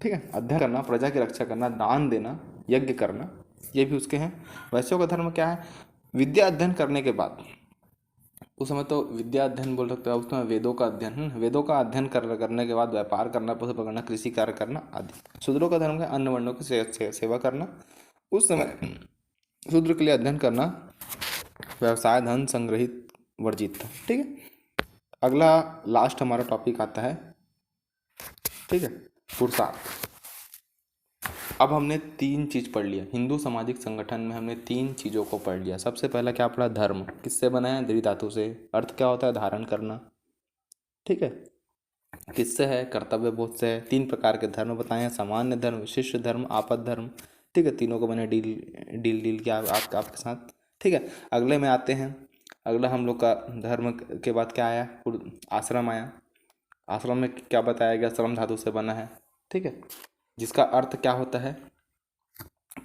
ठीक है, अध्ययन करना, प्रजा की रक्षा करना, दान देना, यज्ञ करना, ये भी उसके हैं। वैश्यों का धर्म क्या है? विद्या अध्ययन करने के बाद, उस समय तो विद्या अध्ययन बोल सकते हो, उसमें वेदों का अध्ययन, वेदों का अध्ययन करने के बाद व्यापार करना, पशु पकड़ना, कृषि कार्य करना आदि। शूद्रों का धर्म है अन्य वर्णों की सेवा करना। उस समय शूद्र के लिए अध्ययन करना, व्यवसाय, धन संग्रहित वर्जित था। ठीक है, अगला लास्ट हमारा टॉपिक आता है, ठीक है, पुरुषार्थ। अब हमने 3 चीज़ पढ़ लिया। हिंदू सामाजिक संगठन में हमने 3 चीज़ों को पढ़ लिया। सबसे पहला क्या पढ़ा? धर्म किससे बना है? दृढ़ धातु से। अर्थ क्या होता है? धारण करना। ठीक है, किससे है? कर्तव्य बोध से है। 3 प्रकार के धर्म बताए हैं, सामान्य धर्म, विशिष्ट धर्म, आपद धर्म। ठीक है, तीनों को मैंने डील किया आपके साथ। ठीक है, अगले में आते हैं। अगला हम लोग का धर्म के बाद क्या आया? आश्रम आया। आश्रम में क्या बताया गया? श्रम धातु से बना है। ठीक है, जिसका अर्थ क्या होता है?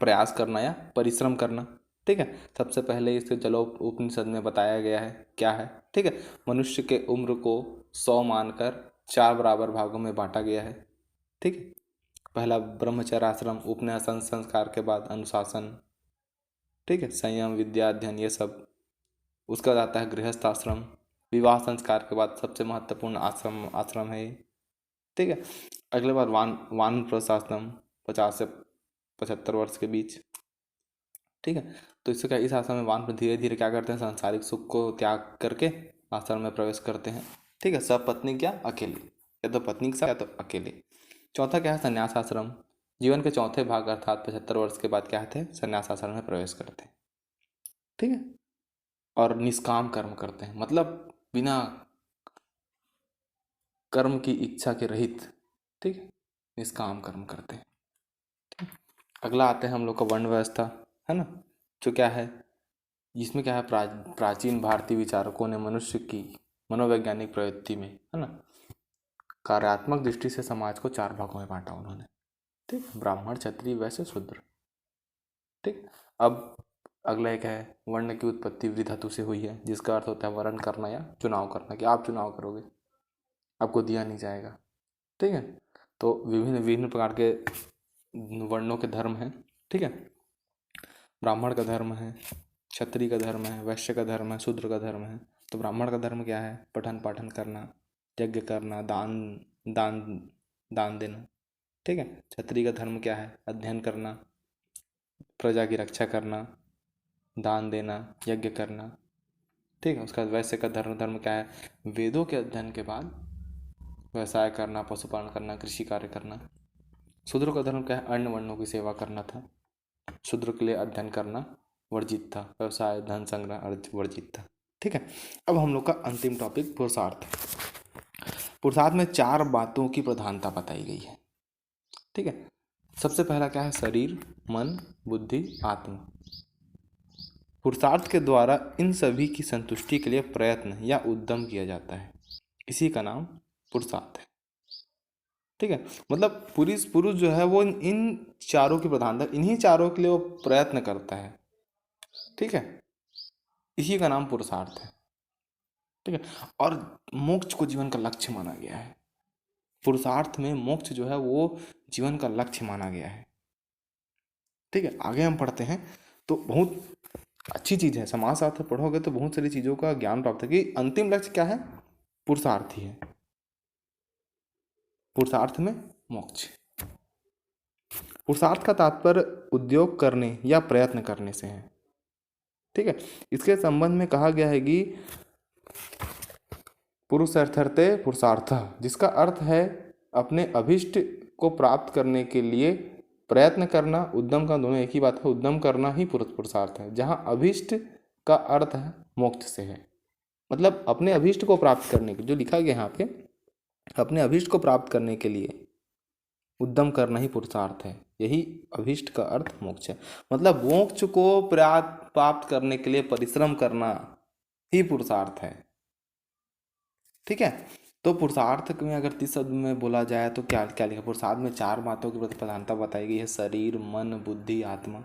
प्रयास करना या परिश्रम करना। ठीक है, सबसे पहले इसे जलो उपनिषद में बताया गया है क्या है। ठीक है, मनुष्य के उम्र को 100 मानकर 4 बराबर भागों में बांटा गया है। ठीक है, पहला ब्रह्मचर्य आश्रम, उपनयन संस्कार के बाद अनुशासन, ठीक है, संयम, विद्या अध्ययन, ये सब। उसका बाद आता है गृहस्थ आश्रम, विवाह संस्कार के बाद सबसे महत्वपूर्ण आश्रम है ये। ठीक है, अगले बार वानप्रस्थ आश्रम, 50 से 75 वर्ष के बीच। ठीक है, तो इससे क्या, इस आश्रम में वानप्रस्थ धीरे धीरे क्या करते हैं? सांसारिक सुख को त्याग करके आश्रम में प्रवेश करते हैं। ठीक है, सब पत्नी क्या? अकेले, या तो पत्नी के साथ या तो अकेले। चौथा क्या है? संन्यास आश्रम। जीवन के चौथे भाग अर्थात 75 वर्ष के बाद क्या है? संन्यास आश्रम में प्रवेश करते हैं। ठीक है, और निष्काम कर्म करते हैं, मतलब बिना कर्म की इच्छा के रहित। ठीक है, निष्काम कर्म करते हैं। ठीक? अगला आते हैं हम लोग का वर्ण व्यवस्था, है ना, जो क्या है, जिसमें क्या है, प्राचीन भारतीय विचारकों ने मनुष्य की मनोवैज्ञानिक प्रवृत्ति में, है ना, कार्यात्मक दृष्टि से समाज को 4 भागों में बांटा उन्होंने। ठीक, ब्राह्मण, क्षत्रिय, वैश्य, शूद्र। ठीक, अब अगला एक है वर्ण की उत्पत्ति वृद्ध धातु से हुई है, जिसका अर्थ होता है वर्ण करना या चुनाव करना, कि आप चुनाव करोगे, आपको दिया नहीं जाएगा। ठीक है, तो विभिन्न विभिन्न प्रकार के वर्णों के धर्म हैं। ठीक है, ब्राह्मण का धर्म है, क्षत्रिय का धर्म है, वैश्य का धर्म है, शूद्र का धर्म है। तो ब्राह्मण का धर्म क्या है? पठन पाठन करना, यज्ञ करना, दान दान दान देना। ठीक है, क्षत्रिय का धर्म क्या है? अध्ययन करना, प्रजा की रक्षा करना, दान देना, यज्ञ करना। ठीक है, उसका वैश्य का धर्म क्या है? वेदों के अध्ययन के बाद व्यवसाय करना, पशुपालन करना, कृषि कार्य करना। शूद्र का धर्म क्या है? अन्य वर्णों की सेवा करना था। शूद्र के लिए अध्ययन करना वर्जित था, व्यवसाय, धन संग्रह वर्जित था। ठीक है, अब हम लोग का अंतिम टॉपिक पुरुषार्थ। पुरुषार्थ में 4 बातों की प्रधानता बताई गई है। ठीक है, सबसे पहला क्या है? शरीर, मन, बुद्धि, आत्मा। पुरुषार्थ के द्वारा इन सभी की संतुष्टि के लिए प्रयत्न या उद्यम किया जाता है, इसी का नाम पुरुषार्थ है। ठीक है, मतलब पुरुष जो है वो इन चारों की प्रधानता, इन्हीं चारों के लिए वो प्रयत्न करता है। ठीक है, इसी का नाम पुरुषार्थ है। ठीक है, और मोक्ष को जीवन का लक्ष्य माना गया है। पुरुषार्थ में मोक्ष जो है वो जीवन का लक्ष्य माना गया है। ठीक है, आगे हम पढ़ते हैं तो बहुत अच्छी चीज़ है, समाजशास्त्र पढ़ोगे तो बहुत सारी चीज़ों का ज्ञान प्राप्त है कि अंतिम लक्ष्य क्या है? पुरुषार्थ ही है, पुरुषार्थ में मोक्ष। पुरुषार्थ का तात्पर्य उद्योग करने या प्रयत्न करने से है। ठीक है, इसके संबंध में कहा गया है कि पुरुषार्थते पुरुषार्थ, जिसका अर्थ है अपने अभिष्ट को प्राप्त करने के लिए प्रयत्न करना, उद्यम का, दोनों एक ही बात है, उद्यम करना ही पुरुषार्थ है। जहाँ अभिष्ट का अर्थ है मोक्ष से है, मतलब अपने अभिष्ट को प्राप्त करने के, जो लिखा गया यहाँ पे, अपने अभिष्ट को प्राप्त करने के लिए उद्यम करना ही पुरुषार्थ है। यही अभिष्ट का अर्थ मोक्ष है, मतलब मोक्ष को प्राप्त करने के लिए परिश्रम करना ही पुरुषार्थ है। ठीक है, तो पुरुषार्थ में अगर 30 शब्द में बोला जाए तो क्या क्या लिखा? पुरुषार्थ में 4 बातों की प्रधानता बताई गई है, शरीर, मन, बुद्धि, आत्मा।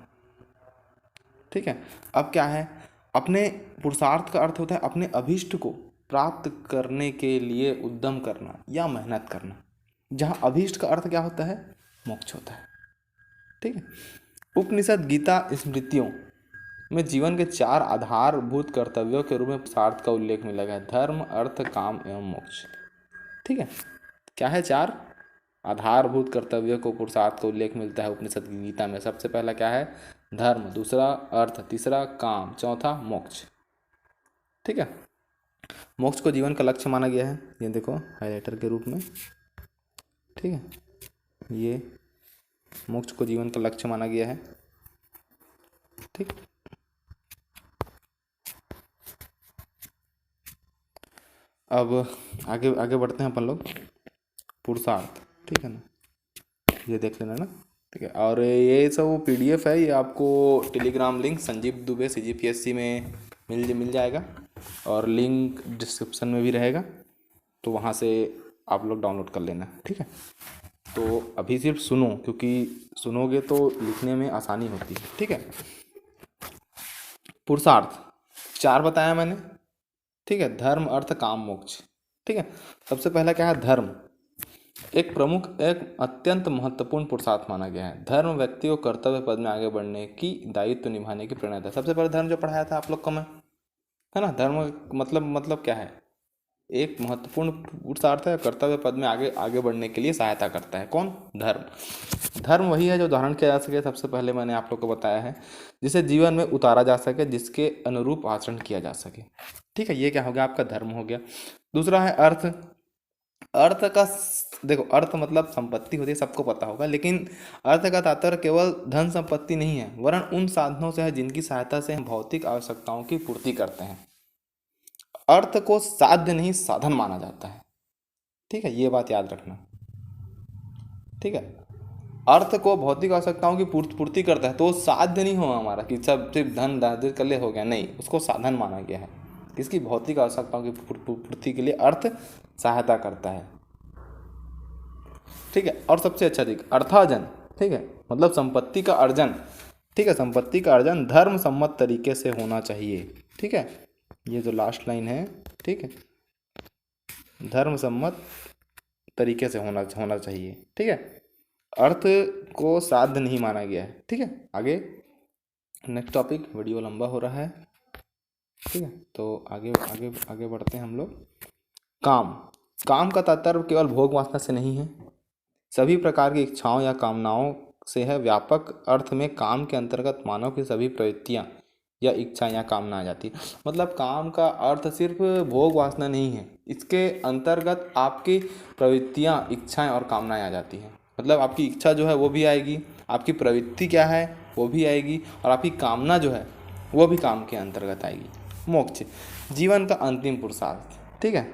ठीक है, अब क्या है? अपने पुरुषार्थ का अर्थ होता है अपने अभिष्ट को प्राप्त करने के लिए उद्यम करना या मेहनत करना, जहाँ अभीष्ट का अर्थ क्या होता है? मोक्ष होता है। ठीक है, उपनिषद गीता स्मृतियों में जीवन के 4 आधारभूत कर्तव्यों के रूप में पुरुषार्थ का उल्लेख मिला गया है। धर्म, अर्थ, काम एवं मोक्ष। ठीक है, क्या है 4 आधारभूत कर्तव्यों को पुरुषार्थ का उल्लेख मिलता है उपनिषद की गीता में। सबसे पहला क्या है? धर्म, दूसरा अर्थ, तीसरा काम, चौथा मोक्ष। ठीक है, मोक्ष को जीवन का लक्ष्य माना गया है, ये देखो हाइलाइटर के रूप में। ठीक है, ये मोक्ष को जीवन का लक्ष्य माना गया है। ठीक, अब आगे आगे बढ़ते हैं अपन लोग। पुरुषार्थ, ठीक है ना, ये देख लेना ना। ठीक है, और ये सब PDF है, ये आपको Telegram link Sanjeev Dubey CGPSC में मिल जाएगा, और लिंक डिस्क्रिप्शन में भी रहेगा, तो वहाँ से आप लोग डाउनलोड कर लेना। ठीक है, तो अभी सिर्फ सुनो, क्योंकि सुनोगे तो लिखने में आसानी होती है। ठीक है, पुरुषार्थ 4 बताया मैंने। ठीक है, धर्म, अर्थ, काम, मोक्ष। ठीक है, सबसे पहला क्या है? धर्म एक प्रमुख, एक अत्यंत महत्वपूर्ण पुरुषार्थ माना गया है। धर्म व्यक्ति को कर्तव्य पद में आगे बढ़ने की, दायित्व निभाने की प्रेरणा देता है। सबसे पहले धर्म जो पढ़ाया था आप लोग को मैं, है ना, धर्म मतलब क्या है? एक महत्वपूर्ण पुरुषार्थ है, कर्तव्य पद में आगे आगे बढ़ने के लिए सहायता करता है। कौन? धर्म। धर्म वही है जो धारण किया जा सके, सबसे पहले मैंने आप लोग को बताया है, जिसे जीवन में उतारा जा सके, जिसके अनुरूप आचरण किया जा सके। ठीक है, ये क्या हो गया? आपका धर्म हो गया। दूसरा है अर्थ। अर्थ का देखो, अर्थ मतलब संपत्ति होती है, सबको पता होगा, लेकिन अर्थ का तात्पर्य केवल धन संपत्ति नहीं है, वरन उन साधनों से है जिनकी सहायता से हम भौतिक आवश्यकताओं की पूर्ति करते हैं। अर्थ को साध्य नहीं साधन माना जाता है। ठीक है, ये बात याद रखना। ठीक है, अर्थ को भौतिक आवश्यकताओं की पूर्ति करता है, तो साध्य नहीं हो हमारा कि सब सिर्फ धन दादर कर ले हो गया, नहीं, उसको साधन माना गया है। इसकी भौतिक आवश्यकताओं की पूर्ति के लिए अर्थ सहायता करता है। ठीक है, और सबसे अच्छा देख, अर्थार्जन। ठीक है, मतलब संपत्ति का अर्जन। ठीक है, संपत्ति का अर्जन धर्म सम्मत तरीके से होना चाहिए। ठीक है, ये जो लास्ट लाइन है, ठीक है, धर्म सम्मत तरीके से होना चाहिए। ठीक है, अर्थ को साध्य नहीं माना गया है। ठीक है, आगे नेक्स्ट टॉपिक, वीडियो लंबा हो रहा है। ठीक है, तो आगे आगे आगे बढ़ते हैं हम लोग। काम। काम का तात्पर्य केवल भोग वासना से नहीं है, सभी प्रकार की इच्छाओं या कामनाओं से है। व्यापक अर्थ में काम के अंतर्गत मानव की सभी प्रवृत्तियां या इच्छा या कामना आ जाती है। मतलब काम का अर्थ सिर्फ भोग वासना नहीं है, इसके अंतर्गत आपकी प्रवृत्तियां, इच्छाएं और कामनाएं आ जाती हैं। मतलब आपकी इच्छा जो है वो भी आएगी, आपकी प्रवृत्ति क्या है वो भी आएगी, और आपकी कामना जो है वो भी काम के अंतर्गत आएगी। मोक्ष जीवन का अंतिम पुरुषार्थ। ठीक है,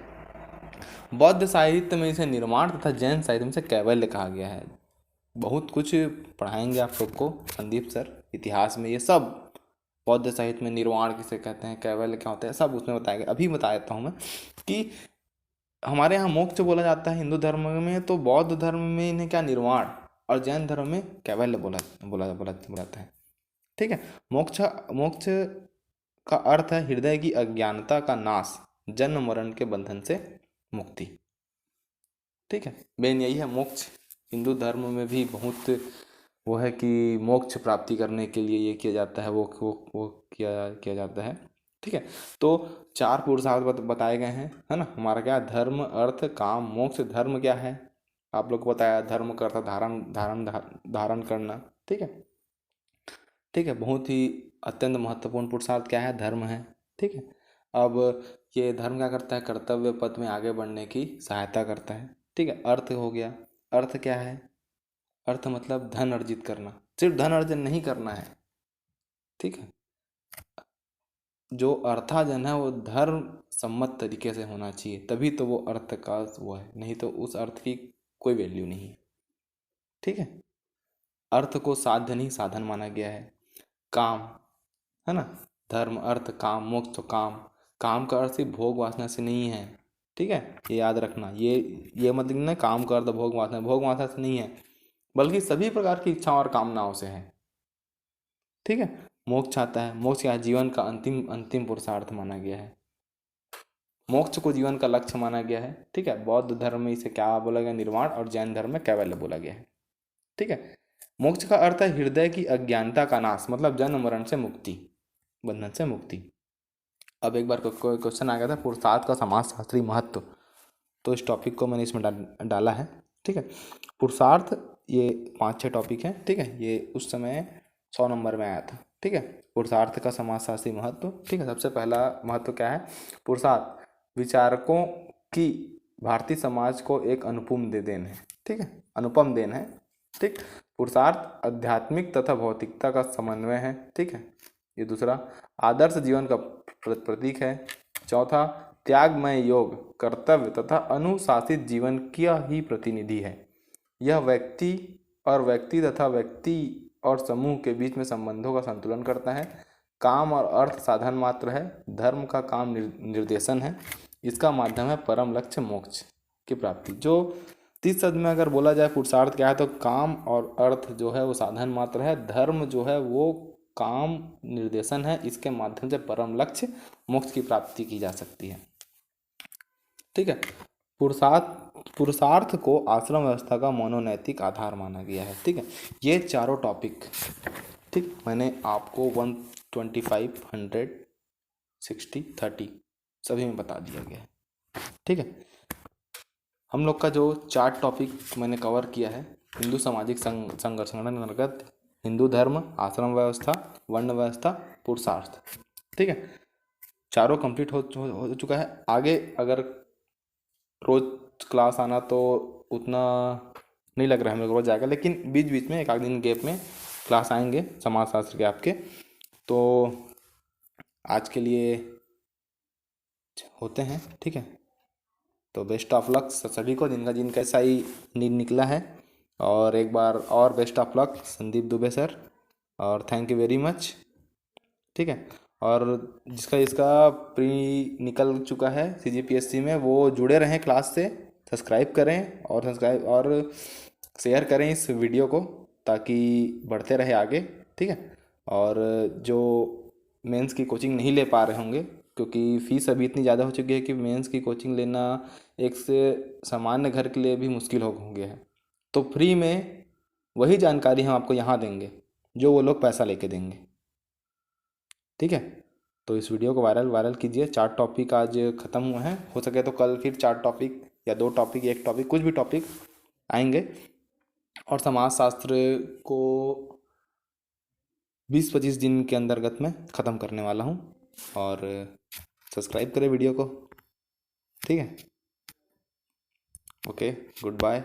बौद्ध साहित्य में इसे निर्माण तथा जैन साहित्य में इसे कैवल्य कहा गया है। बहुत कुछ पढ़ाएंगे आप लोग को संदीप सर इतिहास में, ये सब बौद्ध साहित्य में निर्वाण किसे कहते हैं, कैवल्य क्या होता है, सब उसमें बताएंगे। अभी बता देता हूँ मैं कि हमारे यहाँ मोक्ष बोला जाता है हिंदू धर्म में, तो बौद्ध धर्म में इन्हें क्या निर्वाण, और जैन धर्म में कैवल्य बोलाता है। ठीक है, मोक्ष मोक्ष का अर्थ है हृदय की अज्ञानता का नाश, जन्म मरण के बंधन से मुक्ति। ठीक है, मेन यही है मोक्ष। हिंदू धर्म में भी बहुत वो है कि मोक्ष प्राप्ति करने के लिए ये किया जाता है, वो किया जाता है। ठीक है, तो 4 पुरुषार्थ बताए गए हैं, है ना। हमारा क्या? धर्म, अर्थ, काम, मोक्ष। धर्म क्या है आप लोग को बताया, धर्म का अर्थ धारण करना। ठीक है, ठीक है, बहुत ही अत्यंत महत्वपूर्ण पुरुषार्थ क्या है? धर्म है। ठीक है, अब ये धर्म क्या करता है? कर्तव्य पथ में आगे बढ़ने की सहायता करता है। ठीक है, अर्थ हो गया। अर्थ क्या है? अर्थ मतलब धन अर्जित करना, सिर्फ धन अर्जन नहीं करना है। ठीक है, जो अर्थार्जन है वो धर्म सम्मत तरीके से होना चाहिए, तभी तो वो अर्थ का वो है, नहीं तो उस अर्थ की कोई वैल्यू नहीं है। ठीक है, अर्थ को साध्य नहीं साधन माना गया है। काम, है ना, धर्म, अर्थ, काम, मोक्ष। तो काम का अर्थ सिर्फ भोग वासना से नहीं है। ठीक है, ये याद रखना। ये मतलब ना काम का अर्थ भोग वासना से नहीं है, बल्कि सभी प्रकार की इच्छाओं और कामनाओं से है। ठीक है, मोक्ष आता है। मोक्ष क्या? जीवन का अंतिम पुरुषार्थ माना गया है। मोक्ष को जीवन का लक्ष्य माना गया है। ठीक है, बौद्ध धर्म में इसे क्या बोला गया? निर्वाण, और जैन धर्म में कैवल्य बोला गया है। ठीक है, मोक्ष का अर्थ है हृदय की अज्ञानता का नाश, मतलब जन्म मरण से मुक्ति, बंधन से मुक्ति। अब एक बार कोई क्वेश्चन आ गया था पुरुषार्थ का समाजशास्त्री महत्व, तो इस टॉपिक को मैंने इसमें डाला है। ठीक है, पुरुषार्थ ये 5-6 टॉपिक हैं। ठीक है, ये उस समय 100 नंबर में आया था। ठीक है, पुरुषार्थ का समाजशास्त्री महत्व। ठीक है, सबसे पहला महत्व क्या है? पुरुषार्थ विचारकों की भारतीय समाज को एक अनुपम देन है। ठीक है, अनुपम देन है। ठीक, पुरुषार्थ आध्यात्मिक तथा भौतिकता का समन्वय है। ठीक है, ये दूसरा आदर्श जीवन का प्रतीक है। चौथा त्यागमय योग कर्तव्य तथा अनुशासित जीवन का ही प्रतिनिधि है। यह व्यक्ति तथा व्यक्ति और समूह के बीच में संबंधों का संतुलन करता है। काम और अर्थ साधन मात्र है, धर्म का काम निर्देशन है। इसका माध्यम है परम लक्ष्य मोक्ष की प्राप्ति। जो 30 शब्द में अगर बोला जाए पुरुषार्थ क्या है, तो काम और अर्थ जो है वो साधन मात्र है, धर्म जो है वो काम निर्देशन है। इसके माध्यम से परम लक्ष्य मोक्ष की प्राप्ति की जा सकती है। ठीक है, पुरुषार्थ को आश्रम व्यवस्था का मनोनैतिक आधार माना गया है। ठीक है, ये चारों टॉपिक, ठीक, मैंने आपको 125, 100, 60, 30 सभी में बता दिया गया है। ठीक है, हम लोग का जो 4 टॉपिक मैंने कवर किया है, हिंदू सामाजिक संघर्ष संगठन अंतर्गत हिंदू धर्म, आश्रम व्यवस्था, वर्ण व्यवस्था, पुरुषार्थ। ठीक है, चारों कंप्लीट हो चुका है। आगे अगर रोज क्लास आना तो उतना नहीं लग रहा है मेरे को रोज जाएगा, लेकिन बीच बीच में एक आध दिन गैप में क्लास आएंगे समाजशास्त्र के आपके। तो आज के लिए होते हैं। ठीक है, तो बेस्ट ऑफ लक सभी को, जिनका कैसा ही नींद निकला है। और एक बार और best of luck Sandeep Dubey sir, और थैंक यू वेरी मच। ठीक है, और जिसका इसका प्री निकल चुका है CGPSC में, वो जुड़े रहें क्लास से, सब्सक्राइब करें और शेयर करें इस वीडियो को, ताकि बढ़ते रहे आगे। ठीक है, और जो मेंस की कोचिंग नहीं ले पा रहे होंगे, क्योंकि फ़ीस अभी इतनी ज़्यादा हो चुकी है कि मेंस की कोचिंग लेना एक से सामान्य घर के लिए भी मुश्किल हो गया है, तो फ्री में वही जानकारी हम आपको यहाँ देंगे जो वो लोग पैसा लेके देंगे। ठीक है, तो इस वीडियो को वायरल कीजिए। 4 टॉपिक आज ख़त्म हुए हैं, हो सके तो कल फिर 4 टॉपिक या 2 टॉपिक, 1 टॉपिक, कुछ भी टॉपिक आएंगे। और समाजशास्त्र को 20-25 दिन के अंतर्गत में ख़त्म करने वाला हूँ। और सब्सक्राइब करें वीडियो को। ठीक है, okay, goodbye,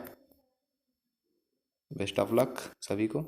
best of luck सभी को।